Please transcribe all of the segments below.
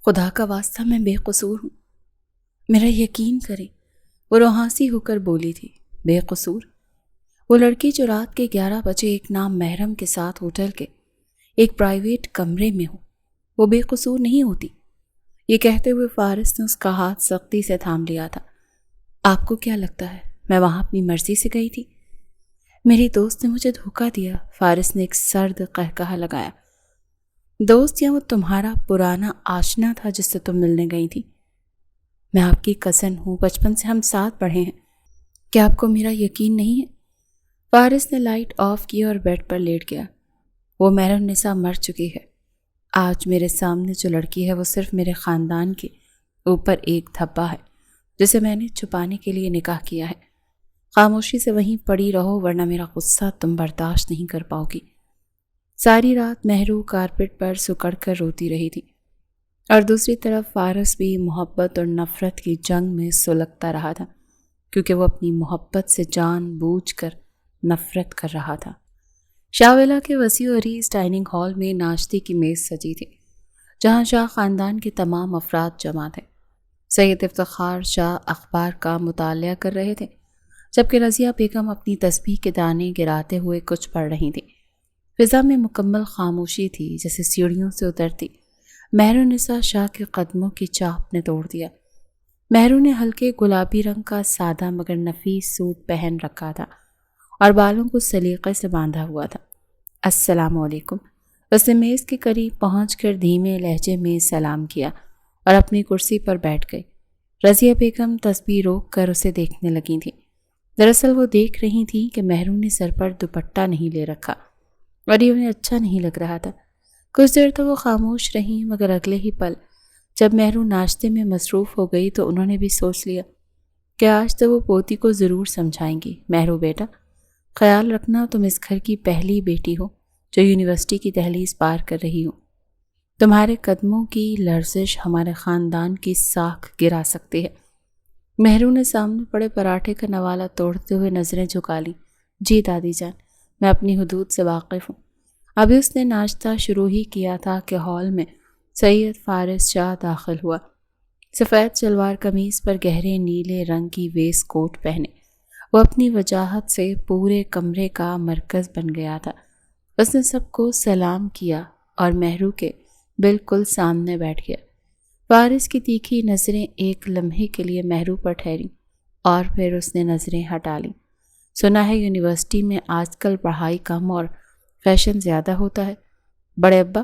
خدا کا واسطہ میں بے قصور ہوں، میرا یقین کریں، وہ روحانسی ہو کر بولی تھی۔ بے قصور؟ وہ لڑکی جو رات کے 11 بجے ایک نام محرم کے ساتھ ہوٹل کے ایک پرائیویٹ کمرے میں ہو، وہ بے قصور نہیں ہوتی؟ یہ کہتے ہوئے فارس نے اس کا ہاتھ سختی سے تھام لیا تھا۔ آپ کو کیا لگتا ہے میں وہاں اپنی مرضی سے گئی تھی؟ میری دوست نے مجھے دھوکہ دیا، فارس نے ایک سرد قہقہہ لگایا۔ دوست یا وہ تمہارا پرانا آشنا تھا جس سے تم ملنے گئی تھی؟ میں آپ کی کزن ہوں، بچپن سے ہم ساتھ پڑھے ہیں، کیا آپ کو میرا یقین نہیں ہے؟ فارس نے لائٹ آف کی اور بیڈ پر لیٹ گیا۔ وہ مہر النساء مر چکی ہے۔ آج میرے سامنے جو لڑکی ہے وہ صرف میرے خاندان کے اوپر ایک دھبا ہے جسے میں نے چھپانے کے لیے نکاح کیا ہے۔ خاموشی سے وہیں پڑی رہو ورنہ میرا غصہ تم برداشت نہیں کر پاؤ گی۔ ساری رات مہرو کارپٹ پر سکڑ کر روتی رہی تھی اور دوسری طرف فارس بھی محبت اور نفرت کی جنگ میں سلگتا رہا تھا، کیونکہ وہ اپنی محبت سے جان بوجھ کر نفرت کر رہا تھا۔ شاویلا کے وسیع و عریض ڈائننگ ہال میں ناشتے کی میز سجی تھی، جہاں شاہ خاندان کے تمام افراد جمع تھے۔ سید افتخار شاہ اخبار کا مطالعہ کر رہے تھے، جبکہ رضیہ بیگم اپنی تسبیح کے دانے گراتے ہوئے کچھ پڑھ رہی تھی۔ فضا میں مکمل خاموشی تھی، جیسے سیڑھیوں سے اترتی مہر النساء شاہ کے قدموں کی چاپ نے توڑ دیا۔ مہرو نے ہلکے گلابی رنگ کا سادہ مگر نفیس سوٹ پہن رکھا تھا اور بالوں کو سلیقے سے باندھا ہوا تھا۔ السلام علیکم۔ اس نے میز کے قریب پہنچ کر دھیمے لہجے میں سلام کیا اور اپنی کرسی پر بیٹھ گئی۔ رضیہ بیگم تسبیح روک کر اسے دیکھنے لگی تھی۔ دراصل وہ دیکھ رہی تھی کہ مہرو نے سر پر دوپٹہ نہیں لے رکھا اور یہ انہیں اچھا نہیں لگ رہا تھا۔ کچھ دیر تو وہ خاموش رہیں، مگر اگلے ہی پل جب مہرو ناشتے میں مصروف ہو گئی تو انہوں نے بھی سوچ لیا کہ آج تو وہ پوتی کو ضرور سمجھائیں گی۔ مہرو بیٹا، خیال رکھنا تم اس گھر کی پہلی بیٹی ہو جو یونیورسٹی کی دہلیز پار کر رہی ہو۔ تمہارے قدموں کی لرزش ہمارے خاندان کی ساکھ گرا سکتی ہے۔ مہرو نے سامنے پڑے پراٹھے کا نوالا توڑتے ہوئے نظریں جھکا لی۔ جی دادی جان، میں اپنی حدود سے واقف ہوں۔ ابھی اس نے ناشتہ شروع ہی کیا تھا کہ ہال میں سید فارس شاہ داخل ہوا۔ سفید شلوار قمیض پر گہرے نیلے رنگ کی ویسٹ کوٹ پہنے وہ اپنی وجاہت سے پورے کمرے کا مرکز بن گیا تھا۔ اس نے سب کو سلام کیا اور مہرو کے بالکل سامنے بیٹھ گیا۔ فارس کی تیکھی نظریں ایک لمحے کے لیے مہرو پر ٹھہریں اور پھر اس نے نظریں ہٹا لیں۔ سنا ہے یونیورسٹی میں آج کل پڑھائی کم اور فیشن زیادہ ہوتا ہے۔ بڑے ابا،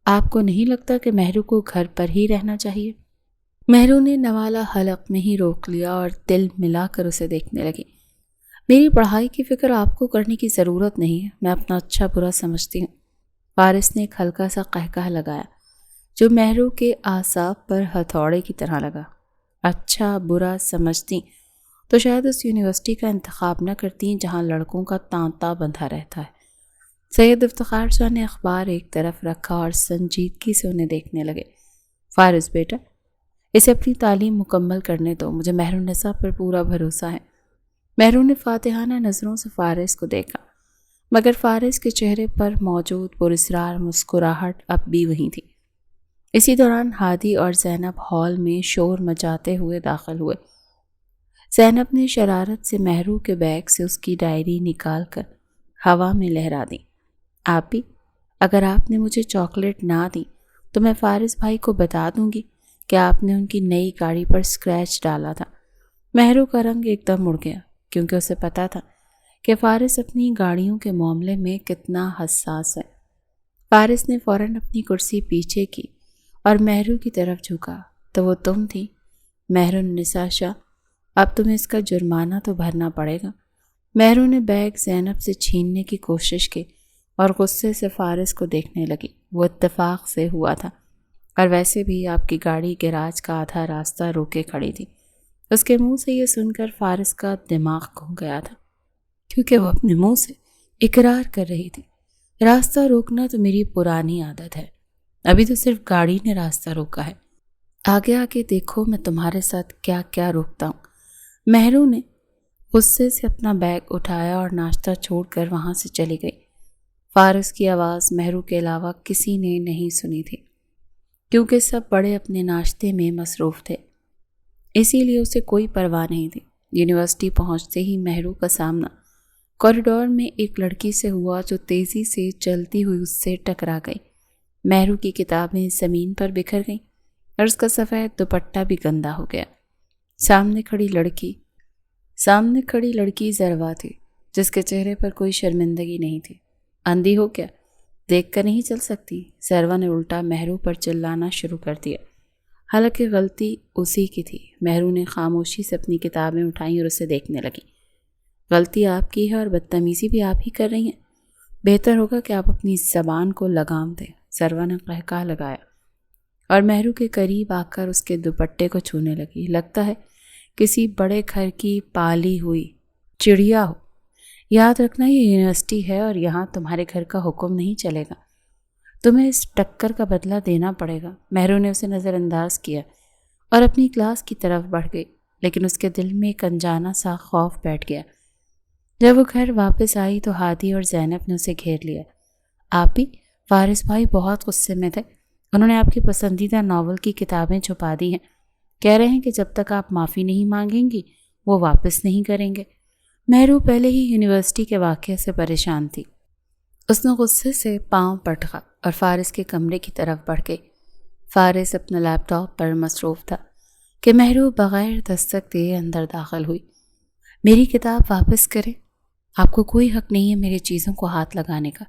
آپ کو نہیں لگتا کہ مہرو کو گھر پر ہی رہنا چاہیے؟ مہرو نے نوالا حلق میں ہی روک لیا اور دل ملا کر اسے دیکھنے لگی۔ میری پڑھائی کی فکر آپ کو کرنے کی ضرورت نہیں ہے، میں اپنا اچھا برا سمجھتی ہوں۔ فارس نے ایک ہلکا سا قہقہ لگایا جو مہرو کے اعصاب پر ہتھوڑے کی طرح لگا۔ اچھا برا سمجھتی تو شاید اس یونیورسٹی کا انتخاب نہ کرتی جہاں لڑکوں کا تانتا بندھا رہتا ہے۔ سید افتخار شاہ نے اخبار ایک طرف رکھا اور سنجیدگی سے انہیں دیکھنے لگے۔ فارس بیٹا، اسے اپنی تعلیم مکمل کرنے دو، مجھے مہر النساء پر پورا بھروسہ ہے۔ مہرو نے فاتحانہ نظروں سے فارس کو دیکھا، مگر فارس کے چہرے پر موجود پراسرار مسکراہٹ اب بھی وہیں تھی۔ اسی دوران ہادی اور زینب ہال میں شور مچاتے ہوئے داخل ہوئے۔ زینب نے شرارت سے مہرو کے بیگ سے اس کی ڈائری نکال کر ہوا میں لہرا دی۔ آپ بھی، اگر آپ نے مجھے چاکلیٹ نہ دی تو میں فارس بھائی کو بتا دوں گی کہ آپ نے ان کی نئی گاڑی پر سکریچ ڈالا تھا۔ مہرو کا رنگ ایک دم اڑ گیا، کیونکہ اسے پتا تھا کہ فارس اپنی گاڑیوں کے معاملے میں کتنا حساس ہے۔ فارس نے فوراً اپنی کرسی پیچھے کی اور مہرو کی طرف جھکا۔ تو وہ تم تھی مہر النساء شاہ، اب تمہیں اس کا جرمانہ تو بھرنا پڑے گا۔ مہرو نے بیگ زینب سے چھیننے کی کوشش کی اور غصے سے فارس کو دیکھنے لگی۔ وہ اتفاق سے ہوا تھا، اور ویسے بھی آپ کی گاڑی گیراج کا آدھا راستہ روکے کھڑی تھی۔ اس کے منہ سے یہ سن کر فارس کا دماغ گھوم گیا تھا، کیونکہ وہ اپنے منہ سے اقرار کر رہی تھی راستہ روکنا تو میری پرانی عادت ہے، ابھی تو صرف گاڑی نے راستہ روکا ہے، آگے آگے دیکھو میں تمہارے ساتھ کیا کیا روکتا ہوں۔ مہرو نے غصے سے اپنا بیگ اٹھایا اور ناشتہ چھوڑ کر وہاں سے چلی گئی۔ فارس کی آواز مہرو کے علاوہ کسی نے نہیں سنی تھی۔ کیونکہ سب بڑے اپنے ناشتے میں مصروف تھے، اسی لیے اسے کوئی پرواہ نہیں تھی۔ یونیورسٹی پہنچتے ہی مہرو کا سامنا کوریڈور میں ایک لڑکی سے ہوا جو تیزی سے چلتی ہوئی اس سے ٹکرا گئی۔ مہرو کی کتابیں زمین پر بکھر گئیں اور اس کا سفید دوپٹہ بھی گندا ہو گیا۔ سامنے کھڑی لڑکی زروا تھی، جس کے چہرے پر کوئی شرمندگی نہیں تھی۔ اندھی ہو کیا؟ دیکھ کر نہیں چل سکتی؟ زروا نے الٹا مہرو پر چلانا شروع کر دیا، حالانکہ غلطی اسی کی تھی۔ مہرو نے خاموشی سے اپنی کتابیں اٹھائیں اور اسے دیکھنے لگی۔ غلطی آپ کی ہے اور بدتمیزی بھی آپ ہی کر رہی ہیں، بہتر ہوگا کہ آپ اپنی زبان کو لگام دیں، زروا نے قہقہہ لگایا اور مہرو کے قریب آ کر اس کے دوپٹے کو چھونے لگی۔ لگتا ہے کسی بڑے گھر کی پالی ہوئی چڑیا ہو۔ یاد رکھنا یہ یونیورسٹی ہے اور یہاں تمہارے گھر کا حکم نہیں چلے گا، تمہیں اس ٹکر کا بدلہ دینا پڑے گا۔ مہرو نے اسے نظر انداز کیا اور اپنی کلاس کی طرف بڑھ گئی، لیکن اس کے دل میں ایک انجانا سا خوف بیٹھ گیا۔ جب وہ گھر واپس آئی تو ہادی اور زینب نے اسے گھیر لیا۔ آپ بھی؟ فارس بھائی بہت غصے میں تھے، انہوں نے آپ کی پسندیدہ ناول کی کتابیں چھپا دی ہیں، کہہ رہے ہیں کہ جب تک آپ معافی نہیں مانگیں گی وہ واپس نہیں کریں گے۔ مہرو پہلے ہی یونیورسٹی کے واقعے سے پریشان تھی۔ اس نے غصے سے پاؤں پٹکا اور فارس کے کمرے کی طرف بڑھ گئی۔ فارس اپنا لیپ ٹاپ پر مصروف تھا کہ مہرو بغیر دستک دیے اندر داخل ہوئی۔ میری کتاب واپس کریں، آپ کو کوئی حق نہیں ہے میری چیزوں کو ہاتھ لگانے کا۔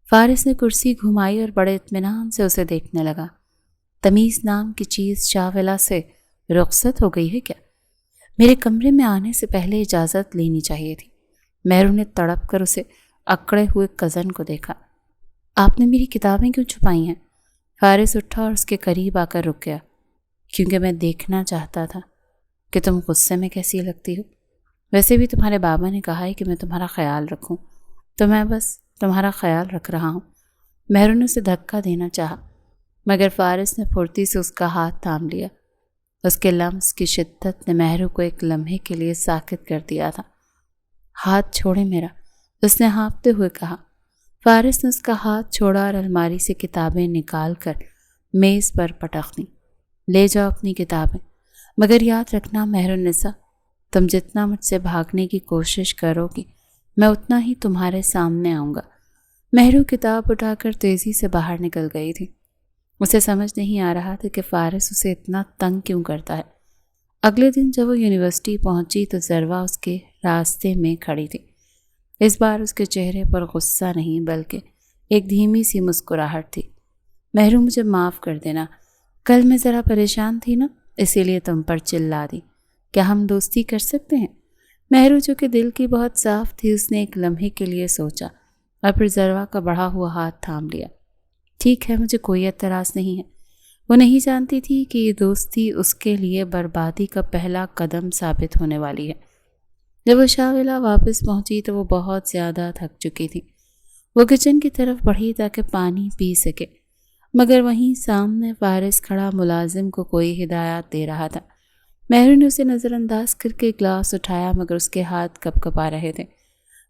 فارس نے کرسی گھمائی اور بڑے اطمینان سے اسے دیکھنے لگا۔ تمیز نام کی چیز شاولا سے رخصت ہو گئی ہے کیا؟ میرے کمرے میں آنے سے پہلے اجازت لینی چاہیے تھی۔ مہرو نے تڑپ کر اسے اکڑے ہوئے کزن کو دیکھا۔ آپ نے میری کتابیں کیوں چھپائی ہیں؟ فارس اٹھا اور اس کے قریب آ کر رک گیا۔ کیونکہ میں دیکھنا چاہتا تھا کہ تم غصے میں کیسی لگتی ہو۔ ویسے بھی تمہارے بابا نے کہا ہے کہ میں تمہارا خیال رکھوں، تو میں بس تمہارا خیال رکھ رہا ہوں۔ مہرو نے اسے دھکا دینا چاہا، مگر فارس نے پھرتی سے اس کا ہاتھ تھام لیا۔ اس کے لمس کی شدت نے مہرو کو ایک لمحے کے لیے ساکت کر دیا تھا۔ ہاتھ چھوڑے میرا، اس نے ہانپتے ہوئے کہا۔ فارس نے اس کا ہاتھ چھوڑا اور الماری سے کتابیں نکال کر میز پر پٹک دیں۔ لے جاؤ اپنی کتابیں، مگر یاد رکھنا مہرالنساء، تم جتنا مجھ سے بھاگنے کی کوشش کرو گی میں اتنا ہی تمہارے سامنے آؤں گا۔ مہرو کتاب اٹھا کر تیزی سے باہر نکل گئی تھی۔ اسے سمجھ نہیں آ رہا تھا کہ فارس اسے اتنا تنگ کیوں کرتا ہے۔ اگلے دن جب وہ یونیورسٹی پہنچی تو زروا اس کے راستے میں کھڑی تھی۔ اس بار اس کے چہرے پر غصہ نہیں بلکہ ایک دھیمی سی مسکراہٹ تھی۔ مہرو مجھے معاف کر دینا، کل میں ذرا پریشان تھی نا، اسی لیے تم پر چلا دی۔ کیا ہم دوستی کر سکتے ہیں؟ مہرو جو کہ دل کی بہت صاف تھی، اس نے ایک لمحے کے لیے سوچا اور پھر زروا کا بڑھا ہوا ہاتھ تھام لیا۔ ٹھیک ہے، مجھے کوئی اعتراض نہیں ہے۔ وہ نہیں جانتی تھی کہ یہ دوستی اس کے لیے بربادی کا پہلا قدم ثابت ہونے والی ہے۔ جب وہ شاولا واپس پہنچی تو وہ بہت زیادہ تھک چکی تھی۔ وہ کچن کی طرف بڑھی تاکہ پانی پی سکے، مگر وہیں سامنے فارس کھڑا ملازم کو کوئی ہدایات دے رہا تھا۔ مہرو نے اسے نظر انداز کر کے گلاس اٹھایا، مگر اس کے ہاتھ کپ کپا رہے تھے۔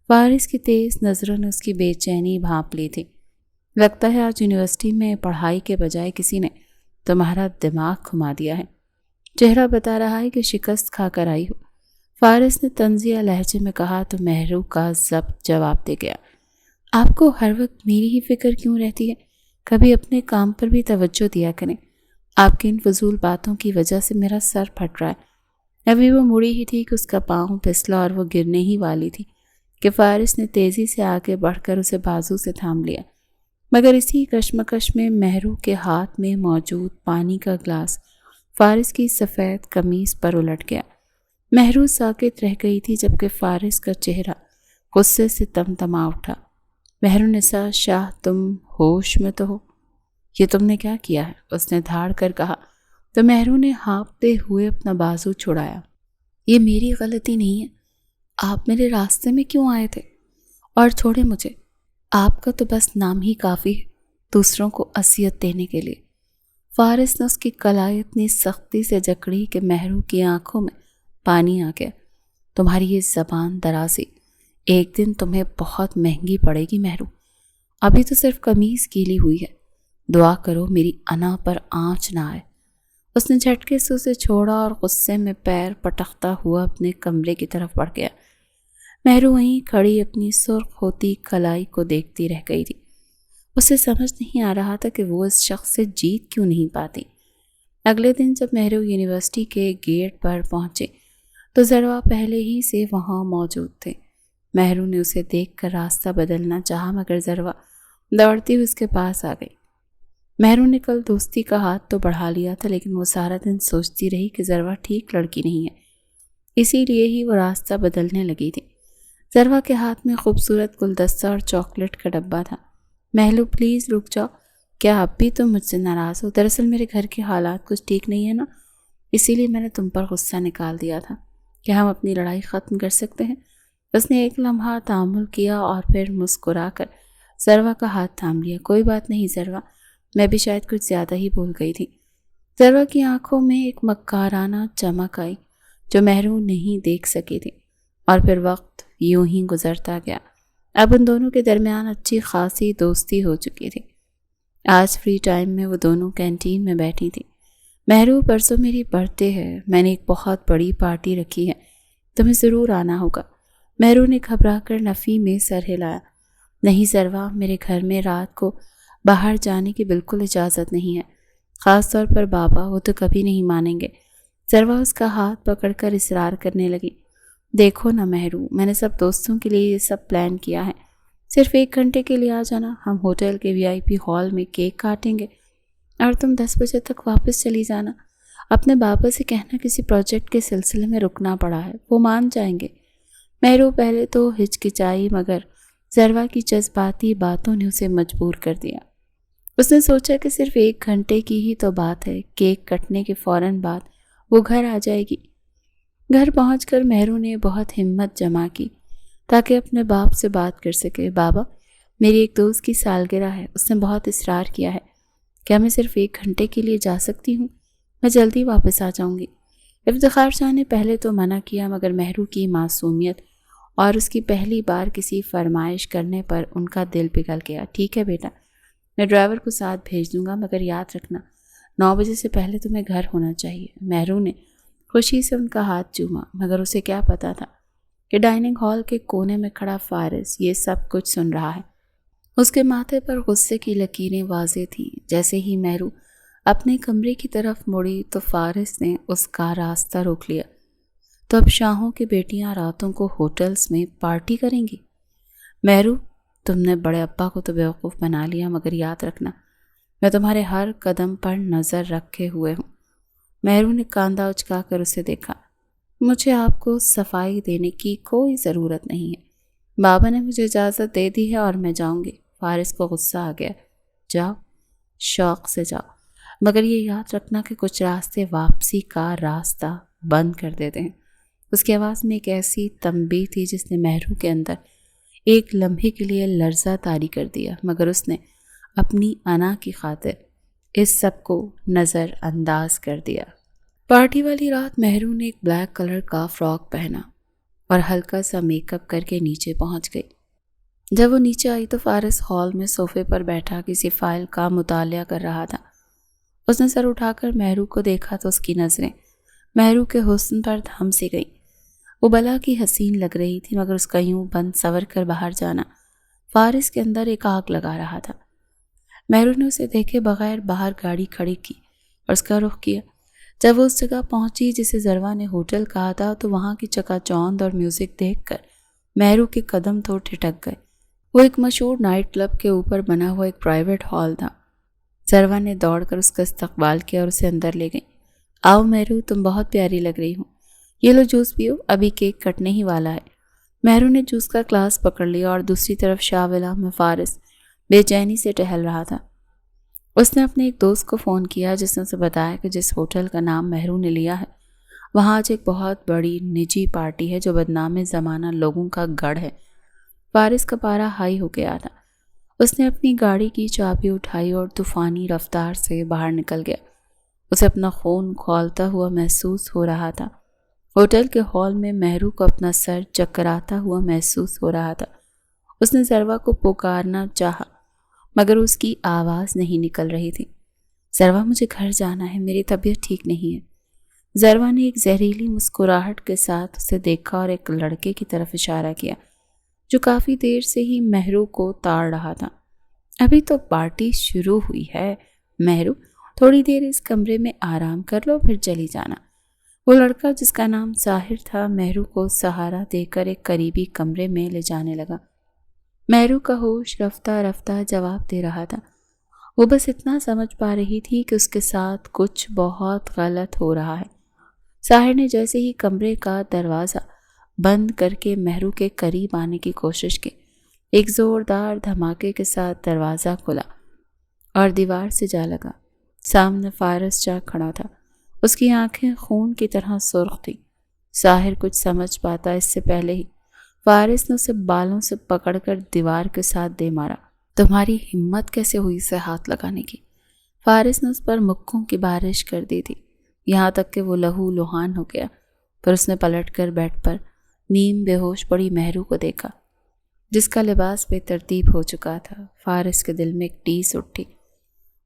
فارس کی تیز نظروں نے اس کی بے چینی بھانپ لی تھی۔ لگتا ہے آج یونیورسٹی میں پڑھائی کے بجائے کسی نے تمہارا دماغ گھما دیا ہے، چہرہ بتا رہا ہے کہ شکست کھا کر آئی ہو۔ فارس نے طنزیہ لہجے میں کہا تو مہرو کا ضبط جواب دے گیا۔ آپ کو ہر وقت میری ہی فکر کیوں رہتی ہے؟ کبھی اپنے کام پر بھی توجہ دیا کریں۔ آپ کی ان فضول باتوں کی وجہ سے میرا سر پھٹ رہا ہے۔ ابھی وہ مڑی ہی تھی کہ اس کا پاؤں پھسلا اور وہ گرنے ہی والی تھی کہ فارس نے تیزی سے آگے بڑھ کر اسے بازو سے تھام لیا، مگر اسی کشمکش میں مہرو کے ہاتھ میں موجود پانی کا گلاس فارس کی سفید قمیص پر الٹ گیا۔ مہرو ساکت رہ گئی تھی جبکہ فارس کا چہرہ غصے سے تمتما اٹھا۔ مہرالنساء شاہ، تم ہوش میں تو ہو؟ یہ تم نے کیا کیا ہے؟ اس نے دھاڑ کر کہا تو مہرو نے ہانپتے ہوئے اپنا بازو چھڑایا۔ یہ میری غلطی نہیں ہے، آپ میرے راستے میں کیوں آئے تھے؟ اور چھوڑے مجھے، آپ کا تو بس نام ہی کافی ہے دوسروں کو اذیت دینے کے لیے۔ فارس نے اس کی کلائی اتنی سختی سے جکڑی کہ مہرو کی آنکھوں میں پانی آ گیا۔ تمہاری یہ زبان درازی ایک دن تمہیں بہت مہنگی پڑے گی مہرو۔ ابھی تو صرف قمیض گیلی ہوئی ہے، دعا کرو میری انا پر آنچ نہ آئے۔ اس نے جھٹکے سے اسے چھوڑا اور غصے میں پیر پٹکتا ہوا اپنے کمرے کی طرف بڑھ گیا۔ مہرو وہیں کھڑی اپنی سرخ ہوتی کلائی کو دیکھتی رہ گئی تھی۔ اسے سمجھ نہیں آ رہا تھا کہ وہ اس شخص سے جیت کیوں نہیں پاتی۔ اگلے دن جب مہرو یونیورسٹی کے گیٹ پر پہنچے تو ذروا پہلے ہی سے وہاں موجود تھے۔ مہرو نے اسے دیکھ کر راستہ بدلنا چاہا مگر ذروا دوڑتی ہوئی اس کے پاس آ گئی۔ مہرو نے کل دوستی کا ہاتھ تو بڑھا لیا تھا لیکن وہ سارا دن سوچتی رہی کہ ذروا ٹھیک لڑکی نہیں ہے، اسی لیے ہی وہ راستہ بدلنے لگی تھی۔ ذروا کے ہاتھ میں خوبصورت گلدستہ اور چاکلیٹ کا ڈبہ تھا۔ مہرو پلیز رک جاؤ، کیا اب بھی تم مجھ سے ناراض ہو؟ دراصل میرے گھر کے حالات کچھ ٹھیک نہیں ہے نا، اسی لیے میں نے تم پر غصہ نکال دیا تھا۔ کیا ہم اپنی لڑائی ختم کر سکتے ہیں؟ اس نے ایک لمحہ تأمل کیا اور پھر مسکرا کر ذروا کا ہاتھ تھام لیا۔ کوئی بات نہیں ذروا، میں بھی شاید کچھ زیادہ ہی بھول گئی تھی۔ ذروا کی آنکھوں میں ایک مکارانہ چمک آئی جو مہرو نہیں دیکھ سکی تھی، اور پھر وقت یوں ہی گزرتا گیا۔ اب ان دونوں کے درمیان اچھی خاصی دوستی ہو چکی تھی۔ آج فری ٹائم میں وہ دونوں کینٹین میں بیٹھی تھی۔ مہرو پرسوں میری برتھ ڈے ہے، میں نے ایک بہت بڑی پارٹی رکھی ہے، تمہیں ضرور آنا ہوگا۔ مہرو نے گھبرا کر نفی میں سر ہلایا۔ نہیں ذروا، میرے گھر میں رات کو باہر جانے کی بالکل اجازت نہیں ہے، خاص طور پر بابا، وہ تو کبھی نہیں مانیں گے۔ ذروا اس کا ہاتھ پکڑ کر اصرار کرنے لگی۔ دیکھو نا مہرو، میں نے سب دوستوں کے لیے یہ سب پلان کیا ہے، صرف 1 گھنٹے کے لیے آ جانا۔ ہم ہوٹل کے VIP ہال میں کیک کاٹیں گے اور تم 10 بجے تک واپس چلی جانا۔ اپنے بابا سے کہنا کسی پروجیکٹ کے سلسلے میں رکنا پڑا ہے، وہ مان جائیں گے۔ مہرو پہلے تو ہچکچائی مگر ذروا کی جذباتی باتوں نے اسے مجبور کر دیا۔ اس نے سوچا کہ صرف 1 گھنٹے کی ہی تو بات ہے، کیک کٹنے کے فوراً بعد وہ گھر آ جائے گی۔ گھر پہنچ کر مہرو نے بہت ہمت جمع کی تاکہ اپنے باپ سے بات کر سکے۔ بابا، میری ایک دوست کی سالگرہ ہے، اس نے بہت اصرار کیا ہے، کیا میں صرف 1 گھنٹے کے لیے جا سکتی ہوں؟ میں جلدی واپس آ جاؤں گی۔ افتخار شاہ نے پہلے تو منع کیا مگر مہرو کی معصومیت اور اس کی پہلی بار کسی فرمائش کرنے پر ان کا دل پگھل گیا۔ ٹھیک ہے بیٹا، میں ڈرائیور کو ساتھ بھیج دوں گا مگر یاد رکھنا 9 بجے سے پہلے تمہیں گھر ہونا چاہیے۔ مہرو نے خوشی سے ان کا ہاتھ چوما مگر اسے کیا پتا تھا کہ ڈائننگ ہال کے کونے میں کھڑا فارس یہ سب کچھ سن رہا ہے۔ اس کے ماتھے پر غصے کی لکیریں واضح تھیں۔ جیسے ہی مہرو اپنے کمرے کی طرف مڑی تو فارس نے اس کا راستہ روک لیا۔ تو اب شاہوں کی بیٹیاں راتوں کو ہوٹلز میں پارٹی کریں گی؟ مہرو، تم نے بڑے ابا کو تو بیوقوف بنا لیا مگر یاد رکھنا میں تمہارے ہر قدم پر نظر رکھے ہوئے ہوں۔ مہرو نے کاندھا اچکا کر اسے دیکھا۔ مجھے آپ کو صفائی دینے کی کوئی ضرورت نہیں ہے، بابا نے مجھے اجازت دے دی ہے اور میں جاؤں گی۔ فارس کو غصہ آ گیا۔ جاؤ، شوق سے جاؤ، مگر یہ یاد رکھنا کہ کچھ راستے واپسی کا راستہ بند کر دیتے ہیں۔ اس کی آواز میں ایک ایسی تنبیہ تھی جس نے مہرو کے اندر ایک لمحے کے لیے لرزہ طاری کر دیا مگر اس نے اپنی انا کی خاطر اس سب کو نظر انداز کر دیا۔ پارٹی والی رات مہرو نے ایک بلیک کلر کا فراک پہنا اور ہلکا سا میک اپ کر کے نیچے پہنچ گئی۔ جب وہ نیچے آئی تو فارس ہال میں صوفے پر بیٹھا کسی فائل کا مطالعہ کر رہا تھا۔ اس نے سر اٹھا کر مہرو کو دیکھا تو اس کی نظریں مہرو کے حسن پر تھم سی گئی۔ وہ بلا کی حسین لگ رہی تھی مگر اس کا یوں بند سور کر باہر جانا فارس کے اندر ایک آگ لگا رہا تھا۔ مہرو نے اسے دیکھے بغیر باہر گاڑی کھڑی کی اور اس کا رخ کیا۔ جب وہ اس جگہ پہنچی جسے ذروا نے ہوٹل کہا تھا تو وہاں کی چکا چوند اور میوزک دیکھ کر مہرو کے قدم تو ٹھٹک گئے۔ وہ ایک مشہور نائٹ کلب کے اوپر بنا ہوا ایک پرائیویٹ ہال تھا۔ ذروا نے دوڑ کر اس کا استقبال کیا اور اسے اندر لے گئی۔ آؤ مہرو، تم بہت پیاری لگ رہی ہو، یہ لو جوس پیو، ابھی کیک کٹنے ہی والا ہے۔ مہرو نے جوس کا گلاس پکڑ لیا اور دوسری طرف شاہ ولا میں فارس بے چینی سے ٹہل رہا تھا۔ اس نے اپنے ایک دوست کو فون کیا جس نے اسے بتایا کہ جس ہوٹل کا نام مہرو نے لیا ہے وہاں آج ایک بہت بڑی نجی پارٹی ہے جو بدنام زمانہ لوگوں کا گڑھ ہے۔ فارس کا پارا ہائی ہو گیا تھا۔ اس نے اپنی گاڑی کی چابی اٹھائی اور طوفانی رفتار سے باہر نکل گیا۔ اسے اپنا خون کھولتا ہوا محسوس ہو رہا تھا۔ ہوٹل کے ہال میں مہرو کو اپنا سر چکراتا ہوا محسوس ہو رہا تھا۔ اس نے ذروا کو پکارنا چاہا مگر اس کی آواز نہیں نکل رہی تھی۔ ضروا مجھے گھر جانا ہے، میری طبیعت ٹھیک نہیں ہے۔ ضروا نے ایک زہریلی مسکراہٹ کے ساتھ اسے دیکھا اور ایک لڑکے کی طرف اشارہ کیا جو کافی دیر سے ہی مہرو کو تاڑ رہا تھا۔ ابھی تو پارٹی شروع ہوئی ہے مہرو، تھوڑی دیر اس کمرے میں آرام کر لو پھر چلی جانا۔ وہ لڑکا جس کا نام ظاہر تھا مہرو کو سہارا دے کر ایک قریبی کمرے میں لے جانے لگا۔ مہرو کا ہوش رفتہ رفتہ جواب دے رہا تھا۔ وہ بس اتنا سمجھ پا رہی تھی کہ اس کے ساتھ کچھ بہت غلط ہو رہا ہے۔ ظاہر نے جیسے ہی کمرے کا دروازہ بند کر کے مہرو کے قریب آنے کی کوشش کی، ایک زوردار دھماکے کے ساتھ دروازہ کھلا اور دیوار سے جا لگا۔ سامنے فارس جا کھڑا تھا، اس کی آنکھیں خون کی طرح سرخ تھیں۔ ظاہر کچھ سمجھ پاتا اس سے پہلے ہی فارس نے اسے بالوں سے پکڑ کر دیوار کے ساتھ دے مارا۔ تمہاری ہمت کیسے ہوئی اسے ہاتھ لگانے کی؟ فارس نے اس پر مکوں کی بارش کر دی تھی، یہاں تک کہ وہ لہو لہان ہو گیا۔ پھر اس نے پلٹ کر بیڈ پر نیم بے ہوش پڑی مہرو کو دیکھا جس کا لباس بے ترتیب ہو چکا تھا۔ فارس کے دل میں ایک ٹیس اٹھی،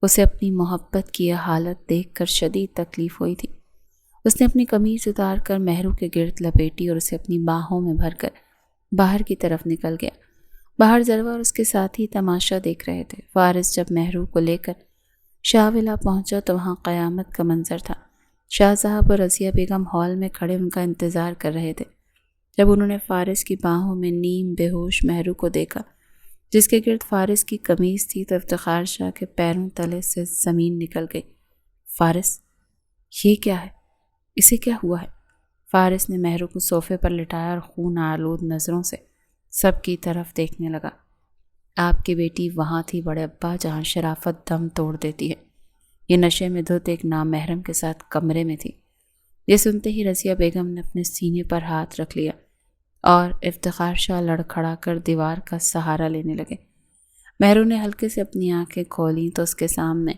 اسے اپنی محبت کی یہ حالت دیکھ کر شدید تکلیف ہوئی تھی۔ اس نے اپنی قمیض اتار کر مہرو کے گرد لپیٹی اور اسے اپنی باہوں میں بھر کر باہر کی طرف نکل گیا۔ باہر ضروا اور اس کے ساتھی تماشا دیکھ رہے تھے۔ فارس جب مہرو کو لے کر شاہ ولا پہنچا تو وہاں قیامت کا منظر تھا۔ شاہ صاحب اور رضیہ بیگم ہال میں کھڑے ان کا انتظار کر رہے تھے۔ جب انہوں نے فارس کی باہوں میں نیم بے ہوش مہرو کو دیکھا جس کے گرد فارس کی قمیض تھی تو افتخار شاہ کے پیروں تلے سے زمین نکل گئی۔ فارس، یہ کیا ہے؟ اسے کیا ہوا ہے؟ فارس نے مہرو کو صوفے پر لٹایا اور خون آلود نظروں سے سب کی طرف دیکھنے لگا۔ آپ کی بیٹی وہاں تھی بڑے ابا جہاں شرافت دم توڑ دیتی ہے۔ یہ نشے میں دھت ایک نامحرم کے ساتھ کمرے میں تھی۔ یہ سنتے ہی رضیہ بیگم نے اپنے سینے پر ہاتھ رکھ لیا اور افتخار شاہ لڑکھڑا کر دیوار کا سہارا لینے لگے۔ مہرو نے ہلکے سے اپنی آنکھیں کھولیں تو اس کے سامنے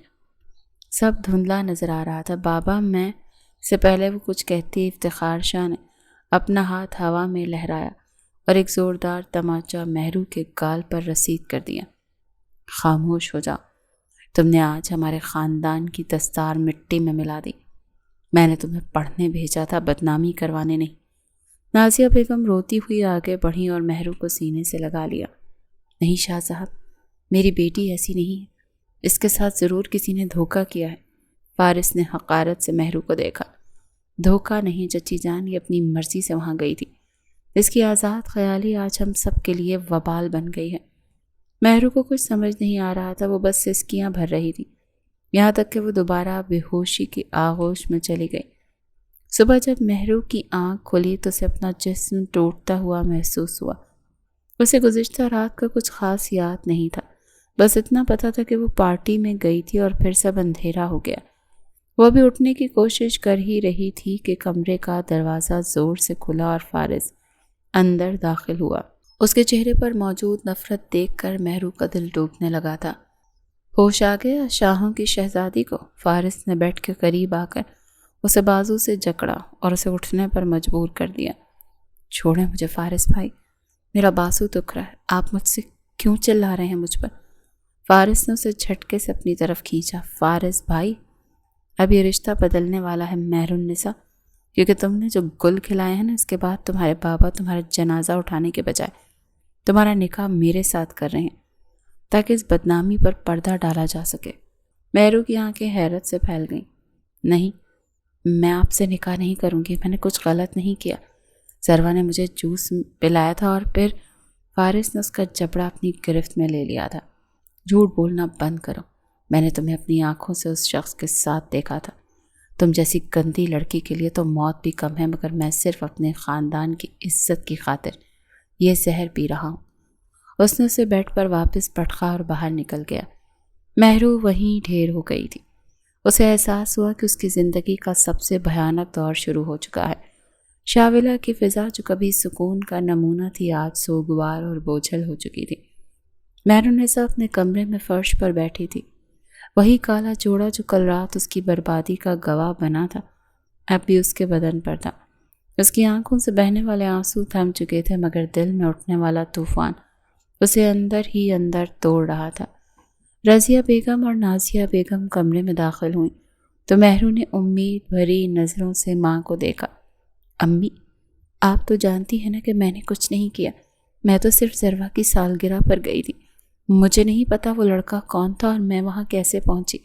سب دھندلا نظر آ رہا تھا۔ بابا میں سے پہلے وہ کچھ کہتی افتخار شاہ نے اپنا ہاتھ ہوا میں لہرایا اور ایک زوردار تماچا مہرو کے گال پر رسید کر دیا۔ خاموش ہو جاؤ، تم نے آج ہمارے خاندان کی دستار مٹی میں ملا دی۔ میں نے تمہیں پڑھنے بھیجا تھا، بدنامی کروانے نہیں۔ نازیہ بیگم روتی ہوئی آگے بڑھی اور مہرو کو سینے سے لگا لیا۔ نہیں شاہ صاحب، میری بیٹی ایسی نہیں ہے، اس کے ساتھ ضرور کسی نے دھوکہ کیا ہے۔ فارس نے حقارت سے مہرو کو دیکھا۔ دھوکہ نہیں چچی جان، یہ اپنی مرضی سے وہاں گئی تھی۔ اس کی آزاد خیالی آج ہم سب کے لیے وبال بن گئی ہے۔ مہرو کو کچھ سمجھ نہیں آ رہا تھا، وہ بس سسکیاں بھر رہی تھی، یہاں تک کہ وہ دوبارہ بے ہوشی کی آغوش میں چلی گئی۔ صبح جب مہرو کی آنکھ کھلی تو اسے اپنا جسم ٹوٹتا ہوا محسوس ہوا۔ اسے گزشتہ رات کا کچھ خاص یاد نہیں تھا، بس اتنا پتا تھا کہ وہ پارٹی میں گئی تھی اور پھر سب اندھیرا ہو گیا۔ وہ بھی اٹھنے کی کوشش کر ہی رہی تھی کہ کمرے کا دروازہ زور سے کھلا اور فارس اندر داخل ہوا۔ اس کے چہرے پر موجود نفرت دیکھ کر مہرو کا دل ڈوبنے لگا تھا۔ ہوش آ گیا شاہوں کی شہزادی کو؟ فارس نے بیٹھ کے قریب آ کر اسے بازو سے جکڑا اور اسے اٹھنے پر مجبور کر دیا۔ چھوڑیں مجھے فارس بھائی، میرا بازو دکھ رہا ہے، آپ مجھ سے کیوں چلا رہے ہیں مجھ پر؟ فارس نے اسے جھٹکے سے اپنی طرف کھینچا۔ فارس بھائی، اب یہ رشتہ بدلنے والا ہے مہر النساء، کیونکہ تم نے جو گل کھلائے ہیں نا، اس کے بعد تمہارے بابا تمہارا جنازہ اٹھانے کے بجائے تمہارا نکاح میرے ساتھ کر رہے ہیں تاکہ اس بدنامی پر پردہ ڈالا جا سکے۔ مہرو کی آنکھیں حیرت سے پھیل گئیں۔ نہیں، میں آپ سے نکاح نہیں کروں گی، میں نے کچھ غلط نہیں کیا۔ ضروا نے مجھے جوس پلایا تھا اور پھر فارس نے اس کا جبڑا اپنی گرفت میں لے لیا تھا۔ جھوٹ بولنا بند کرو، میں نے تمہیں اپنی آنکھوں سے اس شخص کے ساتھ دیکھا تھا۔ تم جیسی گندی لڑکی کے لیے تو موت بھی کم ہے، مگر میں صرف اپنے خاندان کی عزت کی خاطر یہ زہر پی رہا ہوں۔ اس نے اسے بیڈ پر واپس پٹخا اور باہر نکل گیا۔ مہرو وہیں ڈھیر ہو گئی تھی۔ اسے احساس ہوا کہ اس کی زندگی کا سب سے بھیانک دور شروع ہو چکا ہے۔ شاولہ کی فضا جو کبھی سکون کا نمونہ تھی آج سوگوار اور بوجھل ہو چکی تھی۔ مہر النساء اپنے کمرے میں فرش پر بیٹھی تھی۔ وہی کالا جوڑا جو کل رات اس کی بربادی کا گواہ بنا تھا اب بھی اس کے بدن پر تھا۔ اس کی آنکھوں سے بہنے والے آنسو تھم چکے تھے، مگر دل میں اٹھنے والا طوفان اسے اندر ہی اندر توڑ رہا تھا۔ رضیہ بیگم اور نازیہ بیگم کمرے میں داخل ہوئیں تو مہرو نے امید بھری نظروں سے ماں کو دیکھا۔ امی، آپ تو جانتی ہیں نا کہ میں نے کچھ نہیں کیا، میں تو صرف ذروہ کی سالگرہ پر گئی تھی، مجھے نہیں پتا وہ لڑکا کون تھا اور میں وہاں کیسے پہنچی۔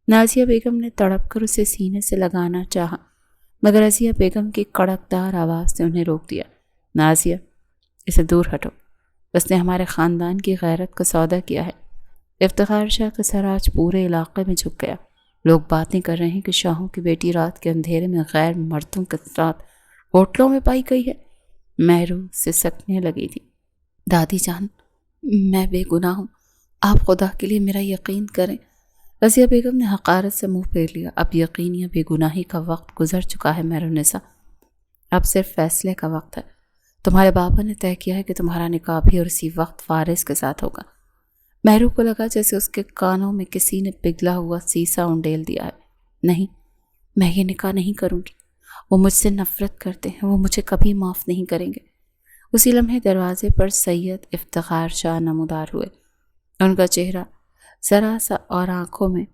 نازیہ بیگم نے تڑپ کر اسے سینے سے لگانا چاہا مگر رضیہ بیگم کی کڑکدار آواز نے انہیں روک دیا۔ نازیہ، اسے دور ہٹو، اس نے ہمارے خاندان کی غیرت کا سودا کیا ہے۔ افتخار شاہ کا سر آج پورے علاقے میں جھک گیا۔ لوگ باتیں کر رہے ہیں کہ شاہوں کی بیٹی رات کے اندھیرے میں غیر مردوں کے ساتھ ہوٹلوں میں پائی گئی ہے۔ مہرو سسکنے لگی تھی۔ دادی جان، میں بے گناہ ہوں، آپ خدا کے لیے میرا یقین کریں۔ رضیہ بیگم نے حقارت سے منہ پھیر لیا۔ اب یقین یا بے گناہی کا وقت گزر چکا ہے مہرو نسا، اب صرف فیصلے کا وقت ہے۔ تمہارے بابا نے طے کیا ہے کہ تمہارا نکاح بھی اور اسی وقت فارس کے ساتھ ہوگا۔ مہرو کو لگا جیسے اس کے کانوں میں کسی نے پگھلا ہوا سیسا انڈیل دیا ہے۔ نہیں، میں یہ نکاح نہیں کروں گی، وہ مجھ سے نفرت کرتے ہیں، وہ مجھے کبھی معاف نہیں کریں گے۔ اسی لمحے دروازے پر سید افتخار شاہ نمودار ہوئے۔ ان کا چہرہ ذرا سا اور آنکھوں میں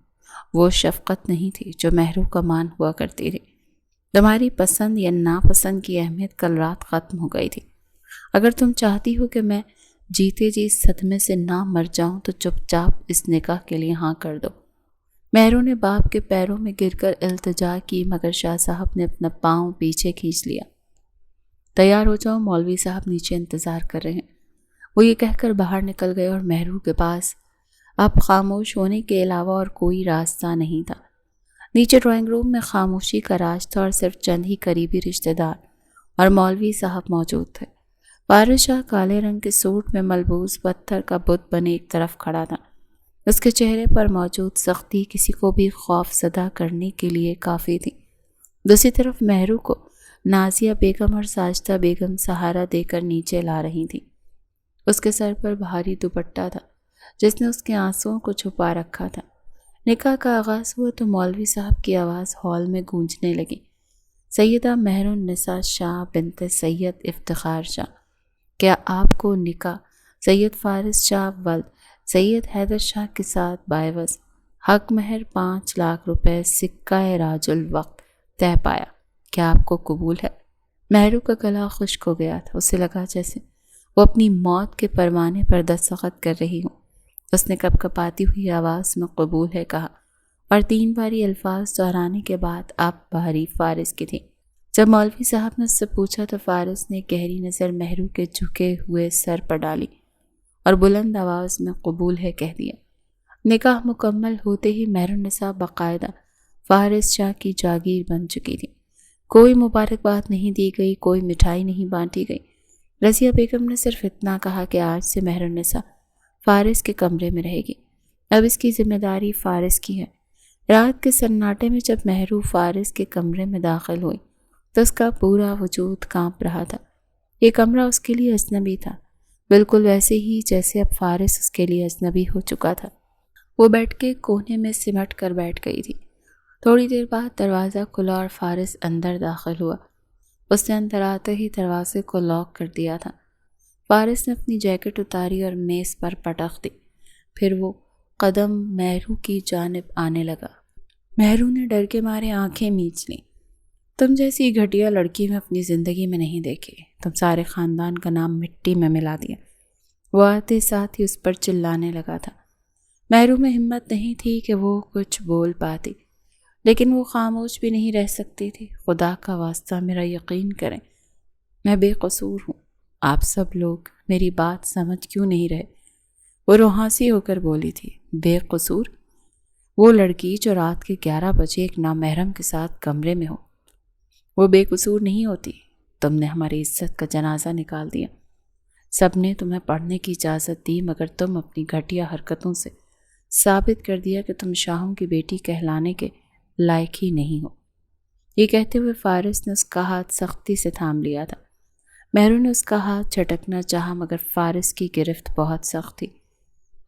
وہ شفقت نہیں تھی جو مہرو کا مان ہوا کرتی تھی۔ تمہاری پسند یا ناپسند کی اہمیت کل رات ختم ہو گئی تھی۔ اگر تم چاہتی ہو کہ میں جیتے جی صدمے سے نہ مر جاؤں تو چپ چاپ اس نکاح کے لیے ہاں کر دو۔ مہرو نے باپ کے پیروں میں گر کر التجا کی مگر شاہ صاحب نے اپنا پاؤں پیچھے کھینچ لیا۔ تیار ہو جاؤ، مولوی صاحب نیچے انتظار کر رہے ہیں۔ وہ یہ کہہ کر باہر نکل گئے اور مہرو کے پاس اب خاموش ہونے کے علاوہ اور کوئی راستہ نہیں تھا۔ نیچے ڈرائنگ روم میں خاموشی کا راج تھا اور صرف چند ہی قریبی رشتہ دار اور مولوی صاحب موجود تھے۔ فارس شاہ کالے رنگ کے سوٹ میں ملبوس پتھر کا بت بنے ایک طرف کھڑا تھا۔ اس کے چہرے پر موجود سختی کسی کو بھی خوف زدہ کرنے کے لیے کافی تھی۔ دوسری طرف مہرو کو نازیہ بیگم اور ساجدہ بیگم سہارا دے کر نیچے لا رہی تھی۔ اس کے سر پر بھاری دوپٹہ تھا جس نے اس کے آنسوؤں کو چھپا رکھا تھا۔ نکاح کا آغاز ہوا تو مولوی صاحب کی آواز ہال میں گونجنے لگی۔ سیدہ مہر النساء شاہ بنت سید افتخار شاہ، کیا آپ کو نکاح سید فارس شاہ ولد سید حیدر شاہ کے ساتھ باعوض حق مہر 5 لاکھ روپے سکہ راج الوقت طے پایا، کیا آپ کو قبول ہے؟ مہرو کا گلا خشک ہو گیا تھا۔ اسے لگا جیسے وہ اپنی موت کے پروانے پر دستخط کر رہی ہوں۔ اس نے کپ کپاتی ہوئی آواز میں قبول ہے کہا اور 3 باری الفاظ دہرانے کے بعد آپ بھاری فارس کی تھی۔ جب مولوی صاحب نے اس سے پوچھا تو فارس نے گہری نظر مہرو کے جھکے ہوئے سر پر ڈالی اور بلند آواز میں قبول ہے کہہ دیا۔ نکاح مکمل ہوتے ہی مہر النساء باقاعدہ فارس شاہ کی جاگیر بن چکی تھی۔ کوئی مبارکباد نہیں دی گئی، کوئی مٹھائی نہیں بانٹی گئی۔ رضیہ بیگم نے صرف اتنا کہا کہ آج سے مہر النساء فارس کے کمرے میں رہے گی، اب اس کی ذمہ داری فارس کی ہے۔ رات کے سناٹے میں جب مہرو فارس کے کمرے میں داخل ہوئی تو اس کا پورا وجود کانپ رہا تھا۔ یہ کمرہ اس کے لیے اجنبی تھا، بالکل ویسے ہی جیسے اب فارس اس کے لیے اجنبی ہو چکا تھا۔ وہ بیٹھ کے کونے میں سمٹ کر بیٹھ گئی تھی۔ تھوڑی دیر بعد دروازہ کھلا اور فارس اندر داخل ہوا۔ اس نے اندر آتے ہی دروازے کو لاک کر دیا تھا۔ فارس نے اپنی جیکٹ اتاری اور میز پر پٹخ دی، پھر وہ قدم مہرو کی جانب آنے لگا۔ مہرو نے ڈر کے مارے آنکھیں میچ لیں۔ تم جیسی گھٹیا لڑکی میں اپنی زندگی میں نہیں دیکھی، تم سارے خاندان کا نام مٹی میں ملا دیا۔ وہ آتے ساتھ ہی اس پر چلانے لگا تھا۔ مہرو میں ہمت نہیں تھی کہ وہ کچھ بول پاتی، لیکن وہ خاموش بھی نہیں رہ سکتی تھی۔ خدا کا واسطہ میرا یقین کریں، میں بے قصور ہوں، آپ سب لوگ میری بات سمجھ کیوں نہیں رہے؟ وہ روحانسی ہو کر بولی تھی۔ بے قصور؟ وہ لڑکی جو رات کے 11 بجے ایک نامحرم کے ساتھ کمرے میں ہو، وہ بے قصور نہیں ہوتی۔ تم نے ہماری عزت کا جنازہ نکال دیا، سب نے تمہیں پڑھنے کی اجازت دی مگر تم اپنی گھٹیا حرکتوں سے ثابت کر دیا کہ تم شاہوں کی بیٹی کہلانے کے لائق ہی نہیں ہو۔ یہ کہتے ہوئے فارس نے اس کا ہاتھ سختی سے تھام لیا تھا۔ مہرو نے اس کا ہاتھ جھٹکنا چاہا مگر فارس کی گرفت بہت سخت تھی۔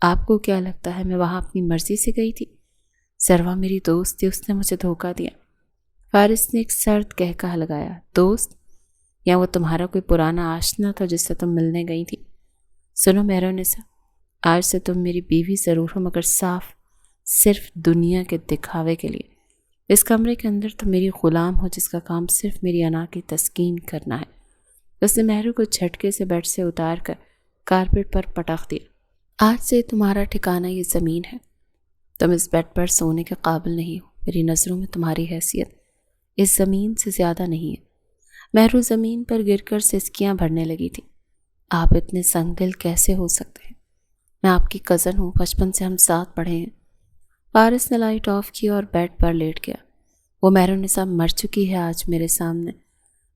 آپ کو کیا لگتا ہے میں وہاں اپنی مرضی سے گئی تھی؟ ذروہ میری دوست تھی، اس نے مجھے دھوکہ دیا۔ فارس نے ایک سرد کہکہ لگایا۔ دوست؟ یا وہ تمہارا کوئی پرانا آشنا تھا جس سے تم ملنے گئی تھی؟ سنو مہر النساء، آج سے تم میری بیوی ضرور ہو، مگر صاف صرف دنیا کے دکھاوے کے لیے۔ اس کمرے کے اندر تم میری غلام ہو جس کا کام صرف میری انا کی تسکین کرنا ہے۔ اس نے مہرو کو جھٹکے سے بیڈ سے اتار کر کارپیٹ پر پٹخ دیا۔ آج سے تمہارا ٹھکانہ یہ زمین ہے، تم اس بیڈ پر سونے کے قابل نہیں ہو۔ میری نظروں میں تمہاری حیثیت اس زمین سے زیادہ نہیں ہے۔ مہرو زمین پر گر کر سسکیاں بھرنے لگی تھی۔ آپ اتنے سنگ دل کیسے ہو سکتے ہیں؟ میں آپ کی کزن ہوں، بچپن سے ہم ساتھ پڑھے ہیں۔ فارس نے لائٹ آف کی اور بیڈ پر لیٹ گیا۔ وہ مہرالنساء مر چکی ہے آج میرے سامنے۔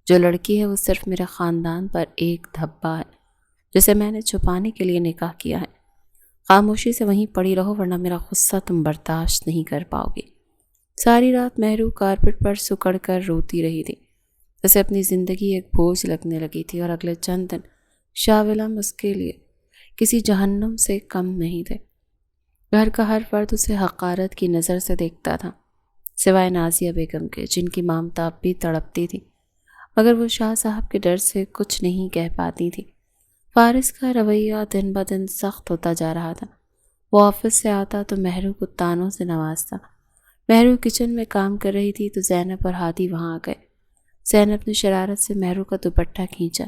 جو لڑکی ہے وہ صرف میرے خاندان پر ایک دھبا ہے جسے میں نے چھپانے کے لیے نکاح کیا ہے۔ خاموشی سے وہیں پڑی رہو ورنہ میرا غصہ تم برداشت نہیں کر پاؤ گی۔ ساری رات مہرو کارپٹ پر سکڑ کر روتی رہی تھی، جسے اپنی زندگی ایک بوجھ لگنے لگی تھی، اور اگلے چند دن شاہ عالم اس کے لیے کسی جہنم سے کم نہیں تھے۔ گھر کا ہر فرد اسے حقارت کی نظر سے دیکھتا تھا، سوائے نازیہ بیگم کے، جن کی مامتاب بھی تڑپتی تھی، مگر وہ شاہ صاحب کے ڈر سے کچھ نہیں کہہ پاتی تھی۔ فارس کا رویہ دن بدن سخت ہوتا جا رہا تھا۔ وہ آفس سے آتا تو مہرو کو تانوں سے نوازتا۔ مہرو کچن میں کام کر رہی تھی تو زینب اور ہادی وہاں آ گئے۔ زینب نے شرارت سے مہرو کا دوپٹہ کھینچا۔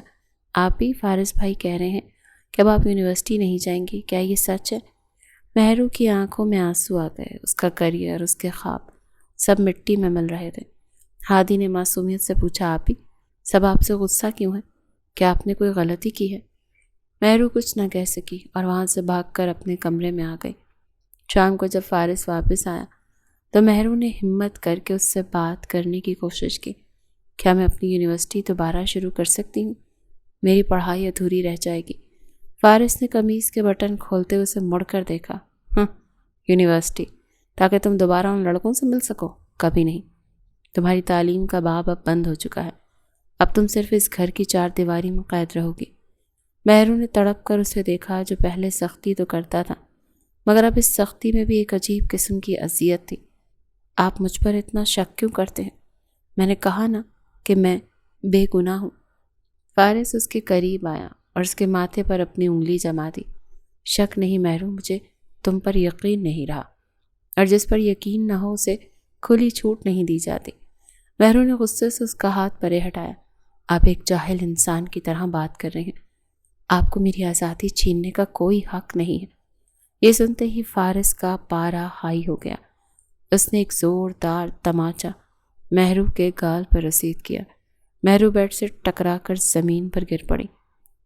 آپ بھی فارس بھائی کہہ رہے ہیں کہ اب آپ یونیورسٹی نہیں جائیں گی، کیا یہ سچ ہے؟ مہرو کی آنکھوں میں آنسو آ گئے۔ اس کا کریئر، اس کے خواب سب مٹی میں مل رہے تھے۔ ہادی نے معصومیت سے پوچھا، آپ ہی سب آپ سے غصہ کیوں ہے؟ کیا آپ نے کوئی غلطی کی ہے؟ مہرو کچھ نہ کہہ سکی اور وہاں سے بھاگ کر اپنے کمرے میں آ گئی۔ شام کو جب فارس واپس آیا تو مہرو نے ہمت کر کے اس سے بات کرنے کی کوشش کی۔ کیا میں اپنی یونیورسٹی دوبارہ شروع کر سکتی ہوں؟ میری پڑھائی ادھوری رہ جائے گی۔ فارس نے قمیض کے بٹن کھولتے ہوئے اسے مڑ کر دیکھا۔ یونیورسٹی تاکہ تم دوبارہ ان لڑکوں سے مل سکو؟ کبھی نہیں۔ تمہاری تعلیم کا باب اب بند ہو چکا ہے۔ اب تم صرف اس گھر کی چار دیواری میں قید رہو گی۔ مہرو نے تڑپ کر اسے دیکھا، جو پہلے سختی تو کرتا تھا مگر اب اس سختی میں بھی ایک عجیب قسم کی اذیت تھی۔ آپ مجھ پر اتنا شک کیوں کرتے ہیں؟ میں نے کہا نا کہ میں بے گناہ ہوں۔ فارس اس کے قریب آیا اور اس کے ماتھے پر اپنی انگلی جما دی۔ شک نہیں مہرو، مجھے تم پر یقین نہیں رہا، اور جس پر یقین نہ ہو اسے کھلی چھوٹ نہیں دی جاتی۔ مہرو نے غصے سے اس کا ہاتھ پرے ہٹایا۔ آپ ایک جاہل انسان کی طرح بات کر رہے ہیں۔ آپ کو میری آزادی چھیننے کا کوئی حق نہیں ہے۔ یہ سنتے ہی فارس کا پارا ہائی ہو گیا۔ اس نے ایک زوردار تماچا مہرو کے گال پر رسید کیا۔ مہرو بیڈ سے ٹکرا کر زمین پر گر پڑی۔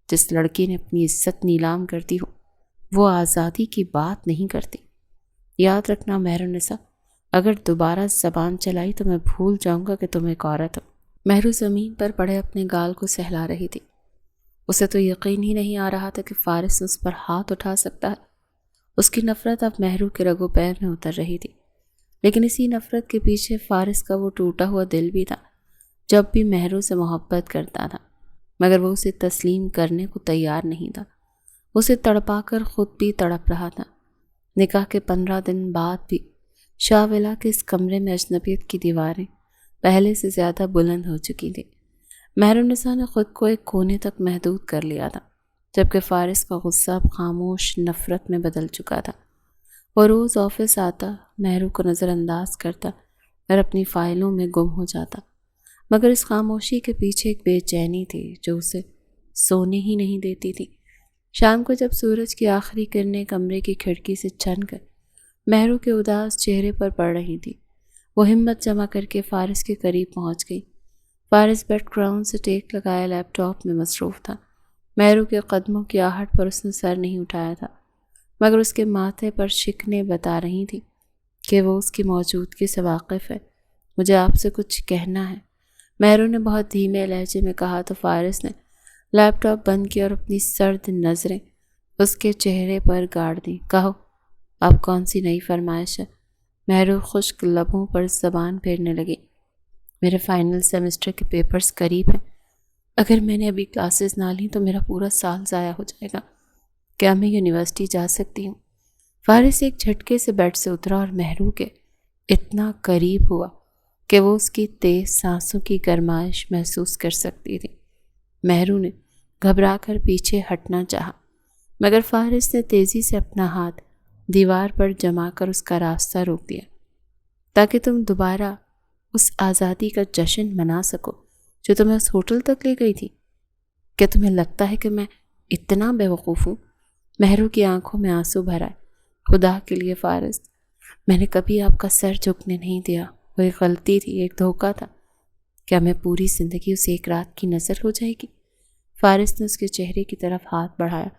جس لڑکی نے اپنی عزت نیلام کر دی ہو وہ آزادی کی بات نہیں کرتی۔ یاد رکھنا مہرالنساء، اگر دوبارہ زبان چلائی تو میں بھول جاؤں گا کہ تم ایک عورت ہو۔ مہرو زمین پر پڑے اپنے گال کو سہلا رہی تھی۔ اسے تو یقین ہی نہیں آ رہا تھا کہ فارس اس پر ہاتھ اٹھا سکتا ہے۔ اس کی نفرت اب مہرو کے رگ و پیر میں اتر رہی تھی، لیکن اسی نفرت کے پیچھے فارس کا وہ ٹوٹا ہوا دل بھی تھا۔ جب بھی مہرو سے محبت کرتا تھا مگر وہ اسے تسلیم کرنے کو تیار نہیں تھا۔ اسے تڑپا کر خود بھی تڑپ رہا تھا۔ نکاح کے 15 دن بعد بھی شاہ ولا کے اس کمرے میں اجنبیت کی دیواریں پہلے سے زیادہ بلند ہو چکی تھیں۔ مہرالنساء نے خود کو ایک کونے تک محدود کر لیا تھا، جبکہ فارس کا غصہ اب خاموش نفرت میں بدل چکا تھا۔ وہ روز آفس آتا، مہرو کو نظر انداز کرتا اور اپنی فائلوں میں گم ہو جاتا، مگر اس خاموشی کے پیچھے ایک بے چینی تھی جو اسے سونے ہی نہیں دیتی تھی۔ شام کو جب سورج کی آخری کرنیں کمرے کی کھڑکی سے چھن کر مہرو کے اداس چہرے پر پڑ رہی تھی، وہ ہمت جمع کر کے فارس کے قریب پہنچ گئی۔ فارس بیڈ گراؤنڈ سے ٹیک لگائے لیپ ٹاپ میں مصروف تھا۔ مہرو کے قدموں کی آہٹ پر اس نے سر نہیں اٹھایا تھا، مگر اس کے ماتھے پر شکنیں بتا رہی تھیں کہ وہ اس کی موجودگی سے واقف ہے۔ مجھے آپ سے کچھ کہنا ہے، مہرو نے بہت دھیمے لہجے میں کہا تو فارس نے لیپ ٹاپ بند کیا اور اپنی سرد نظریں اس کے چہرے پر گاڑ دیں۔ کہو، آپ کون سی نئی فرمائش ہے؟ مہرو خشک لبوں پر زبان پھیرنے لگی۔ میرے فائنل سیمسٹر کے پیپرز قریب ہیں۔ اگر میں نے ابھی کلاسز نہ لیں تو میرا پورا سال ضائع ہو جائے گا۔ کیا میں یونیورسٹی جا سکتی ہوں؟ فارس ایک جھٹکے سے بیڈ سے اترا اور مہرو کے اتنا قریب ہوا کہ وہ اس کی تیز سانسوں کی گرمائش محسوس کر سکتی تھی۔ مہرو نے گھبرا کر پیچھے ہٹنا چاہا مگر فارس نے تیزی سے اپنا ہاتھ دیوار پر جما کر اس کا راستہ روک دیا. تاکہ تم دوبارہ اس آزادی کا جشن منا سکو جو تمہیں اس ہوٹل تک لے گئی تھی. کیا تمہیں لگتا ہے کہ میں اتنا بے وقوف ہوں؟ مہرو کی آنکھوں میں آنسو بھر آئے. خدا کے لیے فارس، میں نے کبھی آپ کا سر جھکنے نہیں دیا. وہ ایک غلطی تھی، ایک دھوکہ تھا. کیا میں پوری زندگی اسے ایک رات کی نظر ہو جائے گی؟ فارس نے اس کے چہرے کی طرف ہاتھ بڑھایا.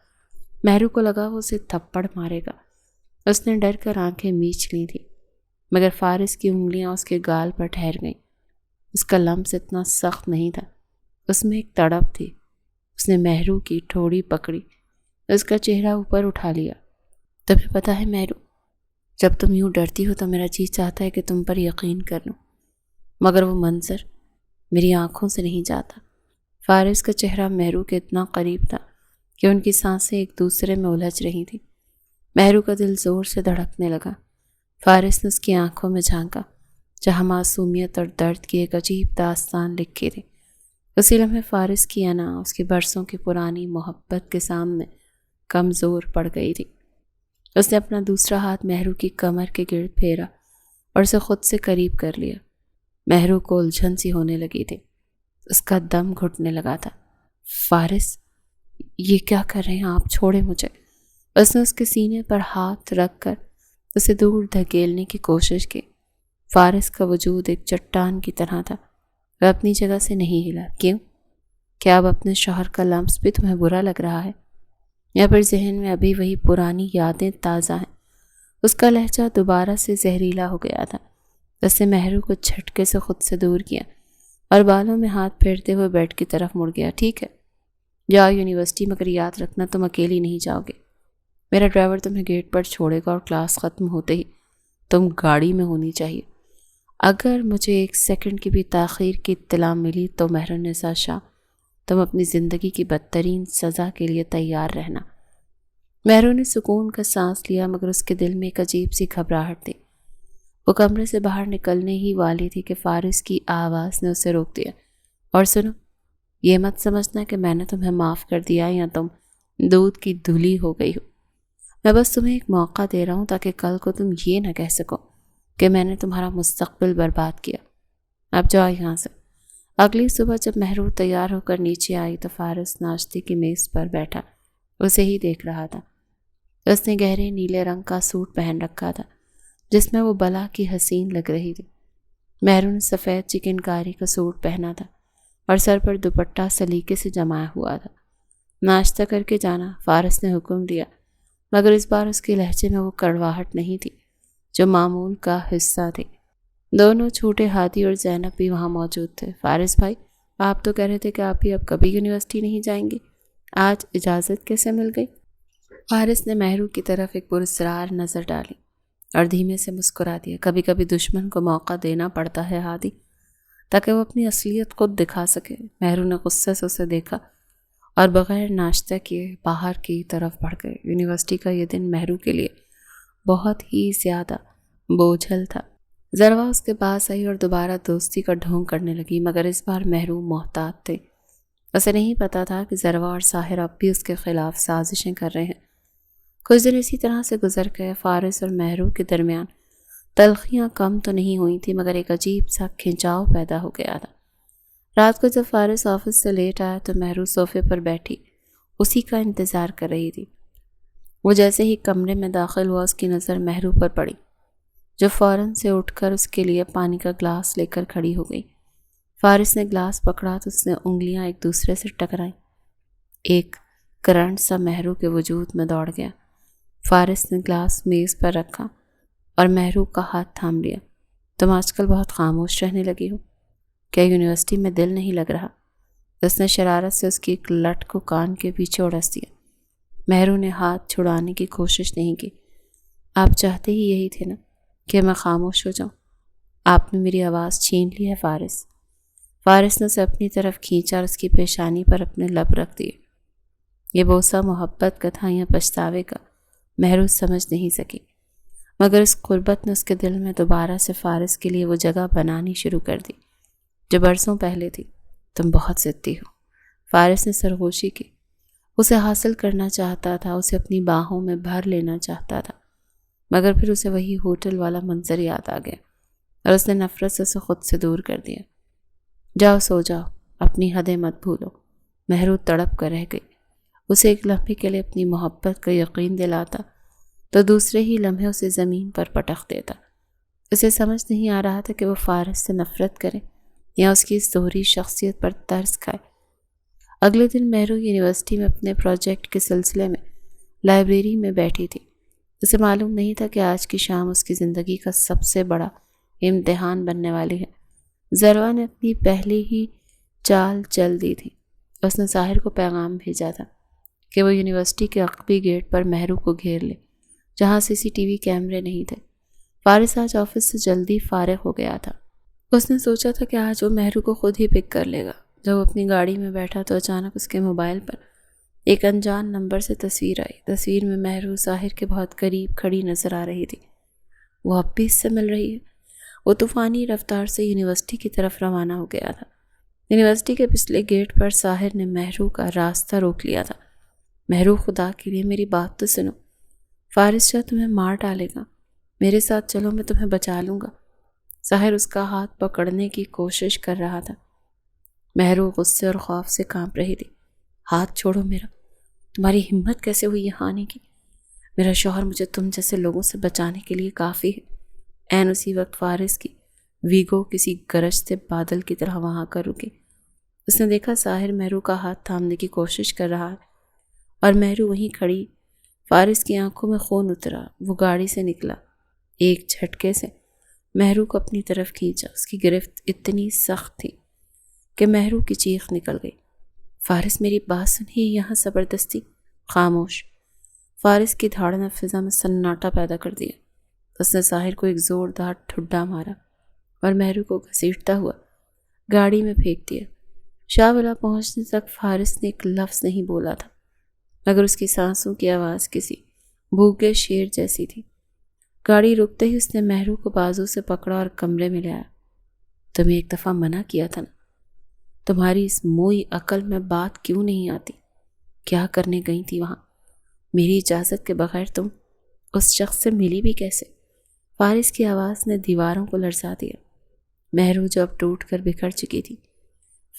مہرو کو لگا وہ اسے تھپڑ مارے گا. اس نے ڈر کر آنکھیں میچ لی تھیں، مگر فارس کی انگلیاں اس کے گال پر ٹھہر گئیں. اس کا لمس اتنا سخت نہیں تھا، اس میں ایک تڑپ تھی. اس نے مہرو کی ٹھوڑی پکڑی، اس کا چہرہ اوپر اٹھا لیا. تمہیں پتہ ہے مہرو، جب تم یوں ڈرتی ہو تو میرا جی چاہتا ہے کہ تم پر یقین کر لوں، مگر وہ منظر میری آنکھوں سے نہیں جاتا. فارس کا چہرہ مہرو کے اتنا قریب تھا کہ ان کی سانسیں ایک دوسرے میں الجھ رہی تھیں. مہرو کا دل زور سے دھڑکنے لگا. فارس نے اس کی آنکھوں میں جھانکا جہاں معصومیت اور درد کی ایک عجیب داستان لکھی تھی. اسی لمحے فارس کی انا اس کی برسوں کی پرانی محبت کے سامنے کمزور پڑ گئی تھی. اس نے اپنا دوسرا ہاتھ مہرو کی کمر کے گرد پھیرا اور اسے خود سے قریب کر لیا. مہرو کو الجھن سی ہونے لگی تھی، اس کا دم گھٹنے لگا تھا. فارس، یہ کیا کر رہے ہیں آپ؟ چھوڑے مجھے. اس نے اس کے سینے پر ہاتھ رکھ کر اسے دور دھکیلنے کی کوشش کی. فارس کا وجود ایک چٹان کی طرح تھا. وہ اپنی جگہ سے نہیں ہلا. کیوں؟ کیا اب اپنے شوہر کا لمس بھی تمہیں برا لگ رہا ہے، یا پھر ذہن میں ابھی وہی پرانی یادیں تازہ ہیں؟ اس کا لہجہ دوبارہ سے زہریلا ہو گیا تھا. اس نے مہرو کو جھٹکے سے خود سے دور کیا اور بالوں میں ہاتھ پھیرتے ہوئے بیڈ کی طرف مڑ گیا. ٹھیک ہے، جاؤ یونیورسٹی، مگر یاد رکھنا تم اکیلی نہیں جاؤ گے. میرا ڈرائیور تمہیں گیٹ پر چھوڑے گا اور کلاس ختم ہوتے ہی تم گاڑی میں ہونی چاہیے. اگر مجھے ایک سیکنڈ کی بھی تاخیر کی اطلاع ملی تو مہرالنساء شاہ، تم اپنی زندگی کی بدترین سزا کے لیے تیار رہنا. مہرو نے سکون کا سانس لیا، مگر اس کے دل میں ایک عجیب سی گھبراہٹ تھی. وہ کمرے سے باہر نکلنے ہی والی تھی کہ فارس کی آواز نے اسے روک دیا. اور سنو، یہ مت سمجھنا کہ میں نے تمہیں معاف کر دیا یا تم دودھ کی دھلی ہو گئی ہو. میں بس تمہیں ایک موقع دے رہا ہوں تاکہ کل کو تم یہ نہ کہہ سکو کہ میں نے تمہارا مستقبل برباد کیا. اب جاؤ یہاں سے. اگلی صبح جب مہرو تیار ہو کر نیچے آئی تو فارس ناشتے کی میز پر بیٹھا اسے ہی دیکھ رہا تھا. اس نے گہرے نیلے رنگ کا سوٹ پہن رکھا تھا جس میں وہ بلا کی حسین لگ رہی تھی. مہرو نے سفید چکن کاری کا سوٹ پہنا تھا اور سر پر دوپٹہ سلیقے سے جمایا ہوا تھا. ناشتہ کر کے جانا، فارس نے حکم دیا، مگر اس بار اس کے لہجے میں وہ کڑواہٹ نہیں تھی جو معمول کا حصہ تھی. دونوں چھوٹے ہاتھی اور زینب بھی وہاں موجود تھے. فارس بھائی، آپ تو کہہ رہے تھے کہ آپ ہی اب کبھی یونیورسٹی نہیں جائیں گے، آج اجازت کیسے مل گئی؟ فارس نے مہرو کی طرف ایک پراسرار نظر ڈالی اور دھیمے سے مسکرا دیا. کبھی کبھی دشمن کو موقع دینا پڑتا ہے ہادی، تاکہ وہ اپنی اصلیت خود دکھا سکے. مہرو نے غصے سے اسے دیکھا اور بغیر ناشتہ کیے باہر کی طرف بڑھ گئے. یونیورسٹی کا یہ دن مہرو کے لیے بہت ہی زیادہ بوجھل تھا. ذروہ اس کے پاس آئی اور دوبارہ دوستی کا ڈھونگ کرنے لگی، مگر اس بار مہرو محتاط تھے. اسے نہیں پتا تھا کہ ذروہ اور ساحر اب بھی اس کے خلاف سازشیں کر رہے ہیں. کچھ دن اسی طرح سے گزر گئے. فارس اور مہرو کے درمیان تلخیاں کم تو نہیں ہوئی تھی، مگر ایک عجیب سا کھنچاؤ پیدا ہو گیا تھا. رات کو جب فارس آفس سے لیٹ آیا تو مہرو صوفے پر بیٹھی اسی کا انتظار کر رہی تھی. وہ جیسے ہی کمرے میں داخل ہوا اس کی نظر مہرو پر پڑی، جو فوراً سے اٹھ کر اس کے لیے پانی کا گلاس لے کر کھڑی ہو گئی. فارس نے گلاس پکڑا تو اس نے انگلیاں ایک دوسرے سے ٹکرائیں. ایک کرنٹ سا مہرو کے وجود میں دوڑ گیا. فارس نے گلاس میز پر رکھا اور مہرو کا ہاتھ تھام لیا. تم آج کل بہت خاموش رہنے لگی ہو، کیا یونیورسٹی میں دل نہیں لگ رہا؟ اس نے شرارت سے اس کی ایک لٹ کو کان کے پیچھے اڑس دیا. مہرو نے ہاتھ چھڑانے کی کوشش نہیں کی. آپ چاہتے ہی یہی تھے نا کہ میں خاموش ہو جاؤں. آپ نے میری آواز چھین لی ہے فارس. فارس نے اسے اپنی طرف کھینچا اور اس کی پیشانی پر اپنے لب رکھ دیے. یہ بوسہ محبت کا تھا یا پچھتاوے کا، مہرو سمجھ نہیں سکی، مگر اس قربت نے اس کے دل میں دوبارہ سے فارس کے لیے وہ جگہ بنانی شروع کر دی جو برسوں پہلے تھی. تم بہت ضدی ہو، فارس نے سرگوشی کی. اسے حاصل کرنا چاہتا تھا، اسے اپنی باہوں میں بھر لینا چاہتا تھا، مگر پھر اسے وہی ہوٹل والا منظر یاد آ گیا اور اس نے نفرت سے اسے خود سے دور کر دیا۔ جاؤ سو جاؤ، اپنی حدیں مت بھولو۔ مہرو تڑپ کر رہ گئی۔ اسے ایک لمحے کے لیے اپنی محبت کا یقین دلاتا تو دوسرے ہی لمحے اسے زمین پر پٹخ دیتا۔ اسے سمجھ نہیں آ رہا تھا کہ وہ فارس سے نفرت کرے یا اس کی اس دوہری شخصیت پر ترس کھائے۔ اگلے دن مہرو یونیورسٹی میں اپنے پروجیکٹ کے سلسلے میں لائبریری میں بیٹھی تھی۔ اسے معلوم نہیں تھا کہ آج کی شام اس کی زندگی کا سب سے بڑا امتحان بننے والی ہے۔ ذروہ نے اپنی پہلی ہی چال چل دی تھی۔ اس نے ساحر کو پیغام بھیجا تھا کہ وہ یونیورسٹی کے عقبی گیٹ پر مہرو کو گھیر لے، جہاں CCTV کیمرے نہیں تھے۔ فارس آج آفس سے جلدی فارغ ہو گیا تھا۔ اس نے سوچا تھا کہ آج وہ مہرو کو خود ہی پک کر لے گا۔ جب وہ اپنی گاڑی میں بیٹھا تو اچانک اس کے موبائل پر ایک انجان نمبر سے تصویر آئی۔ تصویر میں مہرو ظاہر کے بہت قریب کھڑی نظر آ رہی تھی۔ وہ اب بھی اس سے مل رہی ہے۔ وہ طوفانی رفتار سے یونیورسٹی کی طرف روانہ ہو گیا تھا۔ یونیورسٹی کے پچھلے گیٹ پر ساحر نے مہرو کا راستہ روک لیا تھا۔ مہرو، خدا کے لیے میری بات تو سنو، فارس شاہ تمہیں مار ڈالے گا، میرے ساتھ چلو، میں تمہیں بچا لوں گا۔ ساحر اس کا ہاتھ پکڑنے کی کوشش کر رہا تھا۔ مہرو غصے اور خوف سے کانپ رہی تھی۔ ہاتھ چھوڑو میرا، تمہاری ہمت کیسے ہوئی یہاں آنے کی؟ میرا شوہر مجھے تم جیسے لوگوں سے بچانے کے لیے کافی ہے۔ عین اسی وقت فارس کی ویگو کسی گرجتے بادل کی طرح وہاں کر رکی۔ اس نے دیکھا ساحر مہرو کا ہاتھ تھامنے کی کوشش کر رہا ہے اور مہرو وہیں کھڑی۔ فارس کی آنکھوں میں خون اترا۔ وہ گاڑی سے نکلا، ایک جھٹکے سے مہرو کو اپنی طرف کھینچا۔ اس کی گرفت اتنی سخت تھی کہ مہرو کی چیخ نکل گئی۔ فارس، میری بات سنیے، یہاں زبردستی۔ خاموش۔ فارس کی دھاڑ نے فضا میں سناٹا پیدا کر دیا۔ اس نے ساحر کو ایک زوردار ٹھڈا مارا اور مہرو کو گھسیٹتا ہوا گاڑی میں پھینک دیا۔ شاہ بلا پہنچنے تک فارس نے ایک لفظ نہیں بولا تھا، مگر اس کی سانسوں کی آواز کسی بھوکے شیر جیسی تھی۔ گاڑی رکتے ہی اس نے مہرو کو بازو سے پکڑا اور کمرے میں لے آیا۔ تمہیں ایک دفعہ منع کیا تھا نا، تمہاری اس موئی عقل میں بات کیوں نہیں آتی؟ کیا کرنے گئی تھی وہاں؟ میری اجازت کے بغیر تم اس شخص سے ملی بھی کیسے؟ فارس کی آواز نے دیواروں کو لرزا دیا۔ مہرو جو اب ٹوٹ کر بکھر چکی تھی،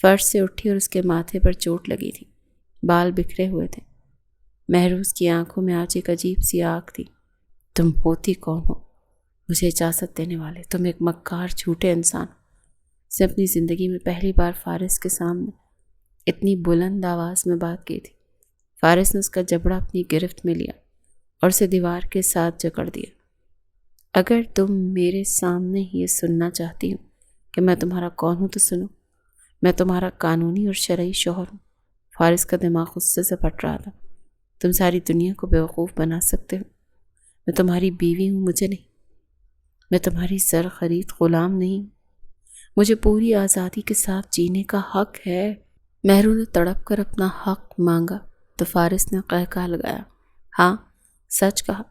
فرش سے اٹھی اور اس کے ماتھے پر چوٹ لگی تھی، بال بکھرے ہوئے تھے۔ مہروز کی آنکھوں میں آج ایک عجیب سی آگ تھی۔ تم ہوتی کون ہو مجھے اجازت دینے والے؟ تم ایک مکار جھوٹے انسان۔ اس نے اپنی زندگی میں پہلی بار فارس کے سامنے اتنی بلند آواز میں بات کی تھی۔ فارس نے اس کا جبڑا اپنی گرفت میں لیا اور اسے دیوار کے ساتھ جکڑ دیا۔ اگر تم میرے سامنے یہ سننا چاہتی ہو کہ میں تمہارا کون ہوں تو سنو، میں تمہارا قانونی اور شرعی شوہر ہوں۔ فارس کا دماغ غصے سے پھٹ رہا تھا۔ تم ساری دنیا کو بیوقوف بنا سکتے ہو، میں تمہاری بیوی ہوں، مجھے نہیں۔ میں تمہاری زر خرید غلام نہیں ہوں، مجھے پوری آزادی کے ساتھ جینے کا حق ہے۔ مہرو نے تڑپ کر اپنا حق مانگا تو فارس نے قہقہ لگایا۔ ہاں، سچ کہا،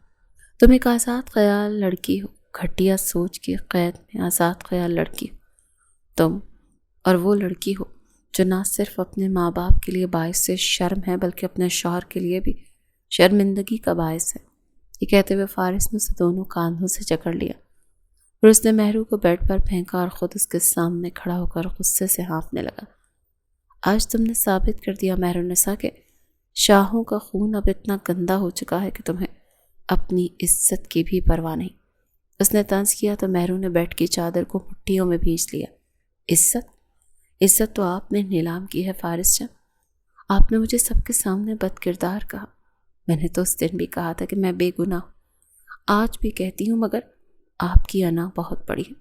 تم ایک آزاد خیال لڑکی ہو، گھٹیا سوچ کی قید میں آزاد خیال لڑکی ہو تم، اور وہ لڑکی ہو جو نہ صرف اپنے ماں باپ کے لیے باعث شرم ہے بلکہ اپنے شوہر کے لیے بھی شرمندگی کا باعث ہے۔ یہ کہتے ہوئے فارس نے اسے دونوں کاندھوں سے جکڑ لیا اور اس نے مہرو کو بیڈ پر پھینکا اور خود اس کے سامنے کھڑا ہو کر غصے سے ہانپنے لگا۔ آج تم نے ثابت کر دیا مہرالنساء کہ شاہوں کا خون اب اتنا گندا ہو چکا ہے کہ تمہیں اپنی عزت کی بھی پرواہ نہیں۔ اس نے طنز کیا تو مہرو نے بیڈ کی چادر کو مٹھیوں میں بھینچ لیا۔ عزت تو آپ نے نیلام کی ہے فارس جان۔ آپ نے مجھے سب کے سامنے بد کردار کہا۔ میں نے تو اس دن بھی کہا تھا کہ میں بے گناہ ہوں، آج بھی کہتی ہوں، مگر آپ کی انا بہت بڑی ہے۔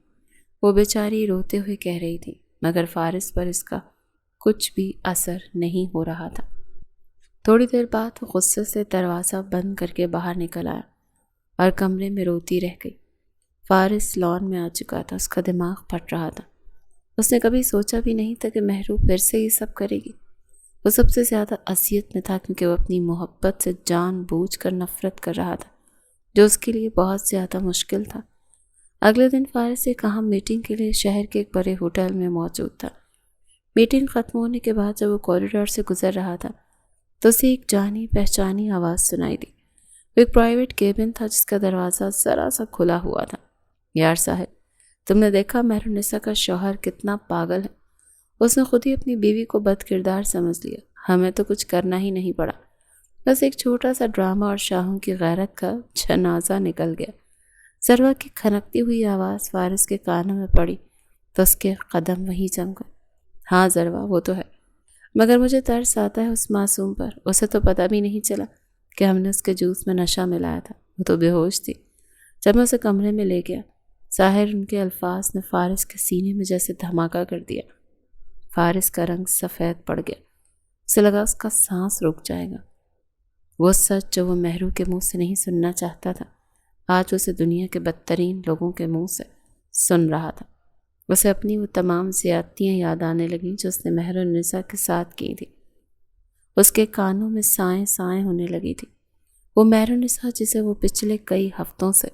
وہ بیچاری روتے ہوئے کہہ رہی تھی، مگر فارس پر اس کا کچھ بھی اثر نہیں ہو رہا تھا۔ تھوڑی دیر بعد وہ غصے سے دروازہ بند کر کے باہر نکل آیا اور کمرے میں روتی رہ گئی۔ فارس لان میں آ چکا تھا، اس کا دماغ پھٹ رہا تھا۔ اس نے کبھی سوچا بھی نہیں تھا کہ مہرو پھر سے یہ سب کرے گی۔ وہ سب سے زیادہ اذیت میں تھا کیونکہ وہ اپنی محبت سے جان بوجھ کر نفرت کر رہا تھا، جو اس کے لیے بہت زیادہ مشکل تھا۔ اگلے دن فارس ایک اہم میٹنگ کے لیے شہر کے ایک بڑے ہوٹل میں موجود تھا۔ میٹنگ ختم ہونے کے بعد جب وہ کوریڈور سے گزر رہا تھا تو اسے ایک جانی پہچانی آواز سنائی دی۔ وہ ایک پرائیویٹ کیبن تھا جس کا دروازہ ذرا سا کھلا ہوا تھا۔ یار صاحب، تم نے دیکھا مہرالنساء کا شوہر کتنا پاگل ہے؟ اس نے خود ہی اپنی بیوی کو بد کردار سمجھ لیا۔ ہمیں تو کچھ کرنا ہی نہیں پڑا، بس ایک چھوٹا سا ڈرامہ اور شاہوں کی غیرت کا جنازہ نکل گیا۔ ذروہ کی کھنکتی ہوئی آواز فارس کے کانوں میں پڑی تو اس کے قدم وہیں جم گئے۔ ہاں ذروہ، وہ تو ہے، مگر مجھے ترس آتا ہے اس معصوم پر۔ اسے تو پتہ بھی نہیں چلا کہ ہم نے اس کے جوس میں نشہ ملایا تھا۔ وہ تو بے ہوش تھی جب میں اسے کمرے میں لے گیا۔ ظاہر ان کے الفاظ نے فارس کے سینے میں جیسے دھماکہ کر دیا۔ فارس کا رنگ سفید پڑ گیا، اسے لگا اس کا سانس رک جائے گا۔ وہ سچ جو وہ مہرو کے منہ سے نہیں سننا چاہتا تھا، آج اسے دنیا کے بدترین لوگوں کے منہ سے سن رہا تھا۔ اسے اپنی وہ تمام زیادتیاں یاد آنے لگیں جو اس نے مہرالنساء کے ساتھ کی تھی۔ اس کے کانوں میں سائیں سائیں ہونے لگی تھی۔ وہ مہرالنساء جسے وہ پچھلے کئی ہفتوں سے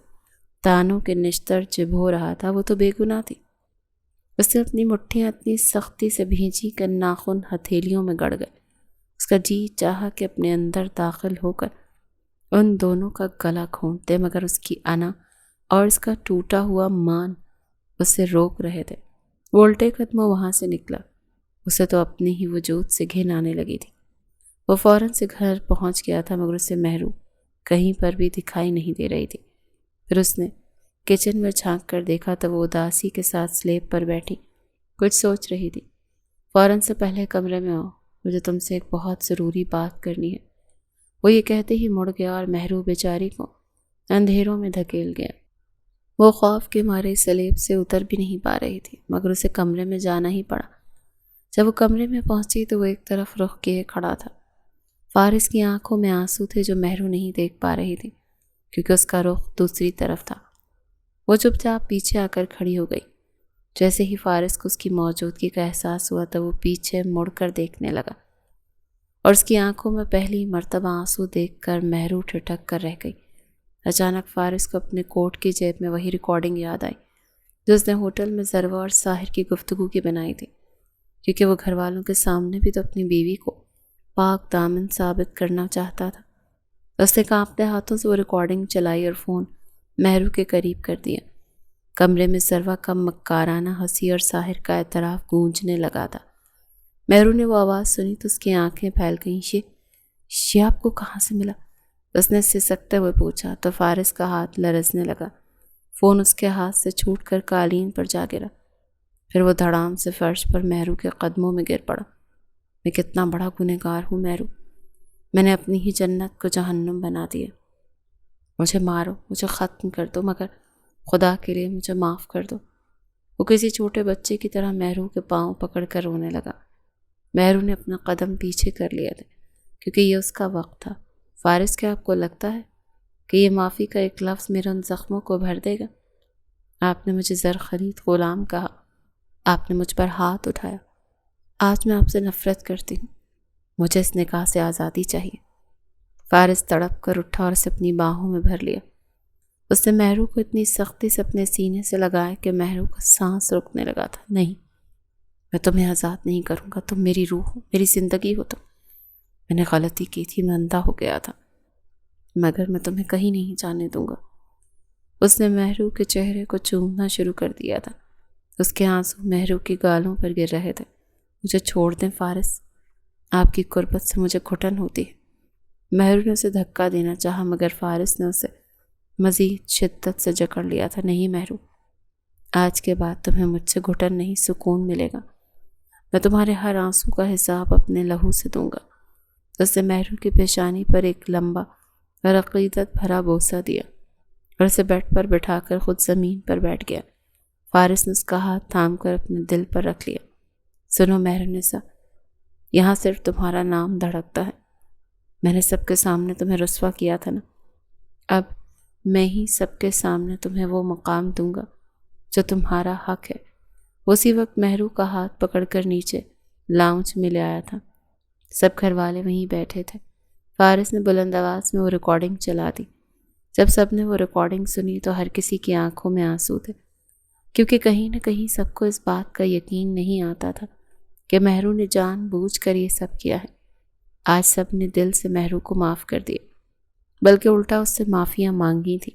تانوں کے نشتر چبھو رہا تھا، وہ تو بے گناہ تھی۔ اس نے اپنی مٹھیاں اتنی سختی سے بھینچی کہ ناخن ہتھیلیوں میں گڑ گئے۔ اس کا جی چاہا کہ اپنے اندر داخل ہو کر ان دونوں کا گلا گھونٹ دے، مگر اس کی انا اور اس کا ٹوٹا ہوا مان اسے روک رہے تھے۔ وہ الٹے قدموں وہاں سے نکلا۔ اسے تو اپنے ہی وجود سے گھن آنے لگی تھی۔ وہ فوراً سے گھر پہنچ گیا تھا، مگر اسے مہرو کہیں پر بھی دکھائی نہیں دے رہی تھی۔ پھر اس نے کچن میں جھانک کر دیکھا تو وہ اداسی کے ساتھ سلیب پر بیٹھی کچھ سوچ رہی تھی۔ فوراً سے پہلے کمرے میں آؤ، مجھے تم سے ایک بہت ضروری بات کرنی ہے۔ وہ یہ کہتے ہی مڑ گیا اور مہرو بیچاری کو اندھیروں میں دھکیل گیا۔ وہ خوف کے مارے سلیب سے اتر بھی نہیں پا رہی تھی، مگر اسے کمرے میں جانا ہی پڑا۔ جب وہ کمرے میں پہنچی تو وہ ایک طرف رخ کیے کھڑا تھا۔ فارس کی آنکھوں میں آنسو تھے جو مہرو نہیں دیکھ پا رہی تھی، کیونکہ اس کا رخ دوسری طرف تھا۔ وہ چپ چاپ پیچھے آ کر کھڑی ہو گئی۔ جیسے ہی فارس کو اس کی موجودگی کا احساس ہوا تو وہ پیچھے مڑ کر دیکھنے لگا، اور اس کی آنکھوں میں پہلی مرتبہ آنسو دیکھ کر مہرو ٹھٹک کر رہ گئی۔ اچانک فارس کو اپنے کوٹ کی جیب میں وہی ریکارڈنگ یاد آئی جو اس نے ہوٹل میں ذروہ اور ساحر کی گفتگو کی بنائی تھی، کیونکہ وہ گھر والوں کے سامنے بھی تو اپنی بیوی کو پاک دامن ثابت کرنا چاہتا تھا۔ اس نے کانپتے ہاتھوں سے وہ ریکارڈنگ چلائی اور فون مہرو کے قریب کر دیا۔ کمرے میں ذروہ کا مکارانہ ہنسی اور ساحر کا اعتراف گونجنے لگا تھا۔ مہرو نے وہ آواز سنی تو اس کی آنکھیں پھیل گئیں۔ یہ آپ کو کہاں سے ملا؟ اس نے سسکتے ہوئے پوچھا تو فارس کا ہاتھ لرزنے لگا۔ فون اس کے ہاتھ سے چھوٹ کر قالین پر جا گرا، پھر وہ دھڑام سے فرش پر مہرو کے قدموں میں گر پڑا۔ میں کتنا بڑا گنہگار ہوں مہرو، میں نے اپنی ہی جنت کو جہنم بنا دیا۔ مجھے مارو، مجھے ختم کر دو، مگر خدا کے لیے مجھے معاف کر دو۔ وہ کسی چھوٹے بچے کی طرح مہرو کے پاؤں پکڑ کر رونے لگا۔ مہرو نے اپنا قدم پیچھے کر لیا تھا کیونکہ یہ اس کا وقت تھا۔ فارس، کیا آپ کو لگتا ہے کہ یہ معافی کا ایک لفظ میرے ان زخموں کو بھر دے گا؟ آپ نے مجھے زر خرید غلام کہا، آپ نے مجھ پر ہاتھ اٹھایا، آج میں آپ سے نفرت کرتی ہوں، مجھے اس نکاح سے آزادی چاہیے۔ فارس تڑپ کر اٹھا اور اسے اپنی باہوں میں بھر لیا۔ اس نے مہرو کو اتنی سختی سے اپنے سینے سے لگایا کہ مہرو کا سانس رکنے لگا تھا۔ نہیں، میں تمہیں آزاد نہیں کروں گا، تم میری روح ہو، میری زندگی ہو تم۔ میں نے غلطی کی تھی، میں اندھا ہو گیا تھا، مگر میں تمہیں کہیں نہیں جانے دوں گا۔ اس نے مہرو کے چہرے کو چومنا شروع کر دیا تھا۔ اس کے آنسو مہرو کی گالوں پر گر رہے تھے۔ مجھے چھوڑ دیں فارس، آپ کی قربت سے مجھے گھٹن ہوتی ہے۔ مہرو نے اسے دھکا دینا چاہا، مگر فارس نے اسے مزید شدت سے جکڑ لیا تھا۔ نہیں مہرو، آج کے بعد تمہیں مجھ سے گھٹن نہیں، سکون ملے گا۔ میں تمہارے ہر آنسو کا حساب اپنے لہو سے دوں گا۔ اس نے مہرو کی پیشانی پر ایک لمبا اور عقیدت بھرا بوسہ دیا اور اسے بیڈ پر بٹھا کر خود زمین پر بیٹھ گیا۔ فارس نے اس کا ہاتھ تھام کر اپنے دل پر رکھ لیا۔ سنو مہرالنساء، یہاں صرف تمہارا نام دھڑکتا ہے۔ میں نے سب کے سامنے تمہیں رسوا کیا تھا نا، اب میں ہی سب کے سامنے تمہیں وہ مقام دوں گا جو تمہارا حق ہے۔ اسی وقت مہرو کا ہاتھ پکڑ کر نیچے لاؤنج میں لے آیا تھا۔ سب گھر والے وہیں بیٹھے تھے۔ فارس نے بلند آواز میں وہ ریکارڈنگ چلا دی۔ جب سب نے وہ ریکارڈنگ سنی تو ہر کسی کی آنکھوں میں آنسو تھے، کیونکہ کہیں نہ کہیں سب کو اس بات کا یقین نہیں آتا تھا کہ مہرو نے جان بوجھ کر یہ سب کیا ہے۔ آج سب نے دل سے مہرو کو معاف کر دیا، بلکہ الٹا اس سے معافیاں مانگی تھی۔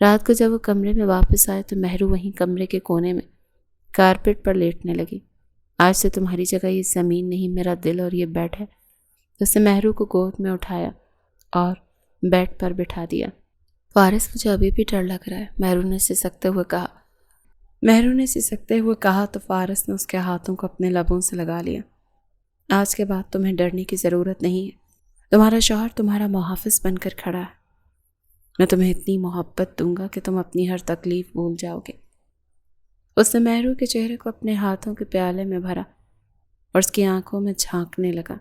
رات کو جب وہ کمرے میں واپس آئے تو مہرو وہیں کمرے کے کونے میں کارپیٹ پر لیٹنے لگی۔ آج سے تمہاری جگہ یہ زمین نہیں، میرا دل اور یہ بیڈ ہے۔ اس نے مہرو کو گود میں اٹھایا اور بیڈ پر بٹھا دیا۔ فارس، مجھے ابھی بھی ڈر لگ رہا ہے، مہرو نے سسکتے ہوئے کہا تو فارس نے اس کے ہاتھوں کو اپنے لبوں سے لگا لیا۔ آج کے بعد تمہیں ڈرنے کی ضرورت نہیں ہے، تمہارا شوہر تمہارا محافظ بن کر کھڑا ہے۔ میں تمہیں اتنی محبت دوں گا کہ تم اپنی ہر تکلیف بھول جاؤ گے۔ اس نے مہرو کے چہرے کو اپنے ہاتھوں کے پیالے میں بھرا اور اس کی آنکھوں میں جھانکنے لگا،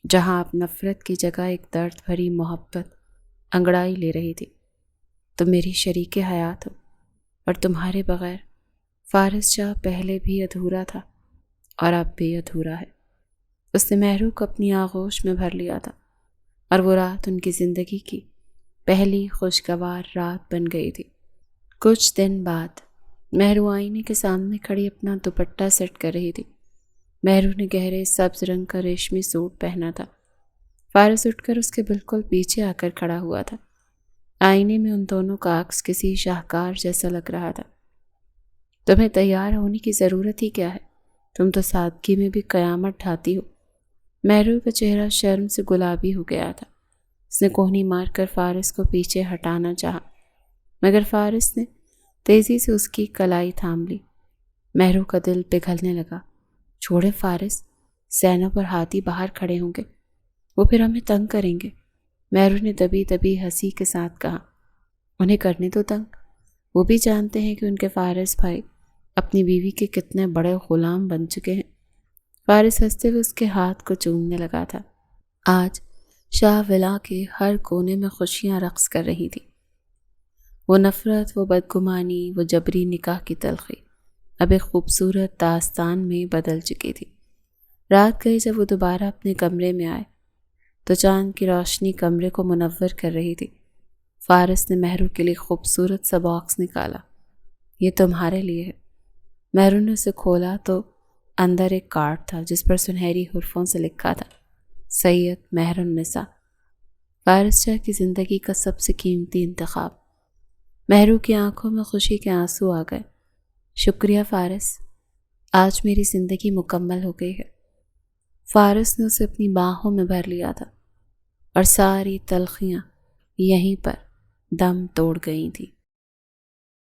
جہاں اب نفرت کی جگہ ایک درد بھری محبت انگڑائی لے رہی تھی۔ تم میری شریک حیات ہو اور تمہارے بغیر فارس شاہ پہلے بھی ادھورا تھا اور اب بھی ادھورا ہے۔ اس نے مہرو کو اپنی آغوش میں بھر لیا تھا اور وہ رات ان کی زندگی کی پہلی خوشگوار رات بن گئی تھی۔ کچھ دن بعد مہرو آئینے کے سامنے کھڑی اپنا دوپٹہ سیٹ کر رہی تھی۔ مہرو نے گہرے سبز رنگ کا ریشمی سوٹ پہنا تھا۔ فارس اٹھ کر اس کے بالکل پیچھے آ کر کھڑا ہوا تھا۔ آئینے میں ان دونوں کا عکس کسی شاہکار جیسا لگ رہا تھا۔ تمہیں تیار ہونے کی ضرورت ہی کیا ہے، تم تو سادگی میں بھی قیامت ڈھاتی ہو۔ مہرو کا چہرہ شرم سے گلابی ہو گیا تھا۔ اس نے کوہنی مار کر فارس کو پیچھے ہٹانا چاہا، مگر فارس نے تیزی سے اس کی کلائی تھام لی۔ مہرو کا دل پگھلنے لگا۔ چھوڑے فارس، زینب اور ہاتھی باہر کھڑے ہوں گے، وہ پھر ہمیں تنگ کریں گے۔ مہرو نے دبی دبی ہنسی کے ساتھ کہا۔ انہیں کرنے تو تنگ، وہ بھی جانتے ہیں کہ ان کے فارس بھائی اپنی بیوی کے کتنے بڑے غلام بن چکے ہیں۔ فارس ہنستے ہوئے اس کے ہاتھ کو چومنے لگا تھا۔ آج شاہ ولا کے ہر کونے میں خوشیاں رقص کر رہی تھی۔ وہ نفرت، وہ بدگمانی، وہ جبری نکاح کی تلخی اب ایک خوبصورت داستان میں بدل چکی تھی۔ رات گئی جب وہ دوبارہ اپنے کمرے میں آئے تو چاند کی روشنی کمرے کو منور کر رہی تھی۔ فارس نے مہرو کے لیے خوبصورت سا باکس نکالا۔ یہ تمہارے لیے ہے۔ مہرو نے اسے کھولا تو اندر ایک کارڈ تھا جس پر سنہری حرفوں سے لکھا تھا، سید مہر النساء، فارس شاہ کی زندگی کا سب سے قیمتی انتخاب۔ مہرو کی آنکھوں میں خوشی کے آنسو آ گئے۔ شکریہ فارس، آج میری زندگی مکمل ہو گئی ہے۔ فارس نے اسے اپنی باہوں میں بھر لیا تھا اور ساری تلخیاں یہیں پر دم توڑ گئی تھیں۔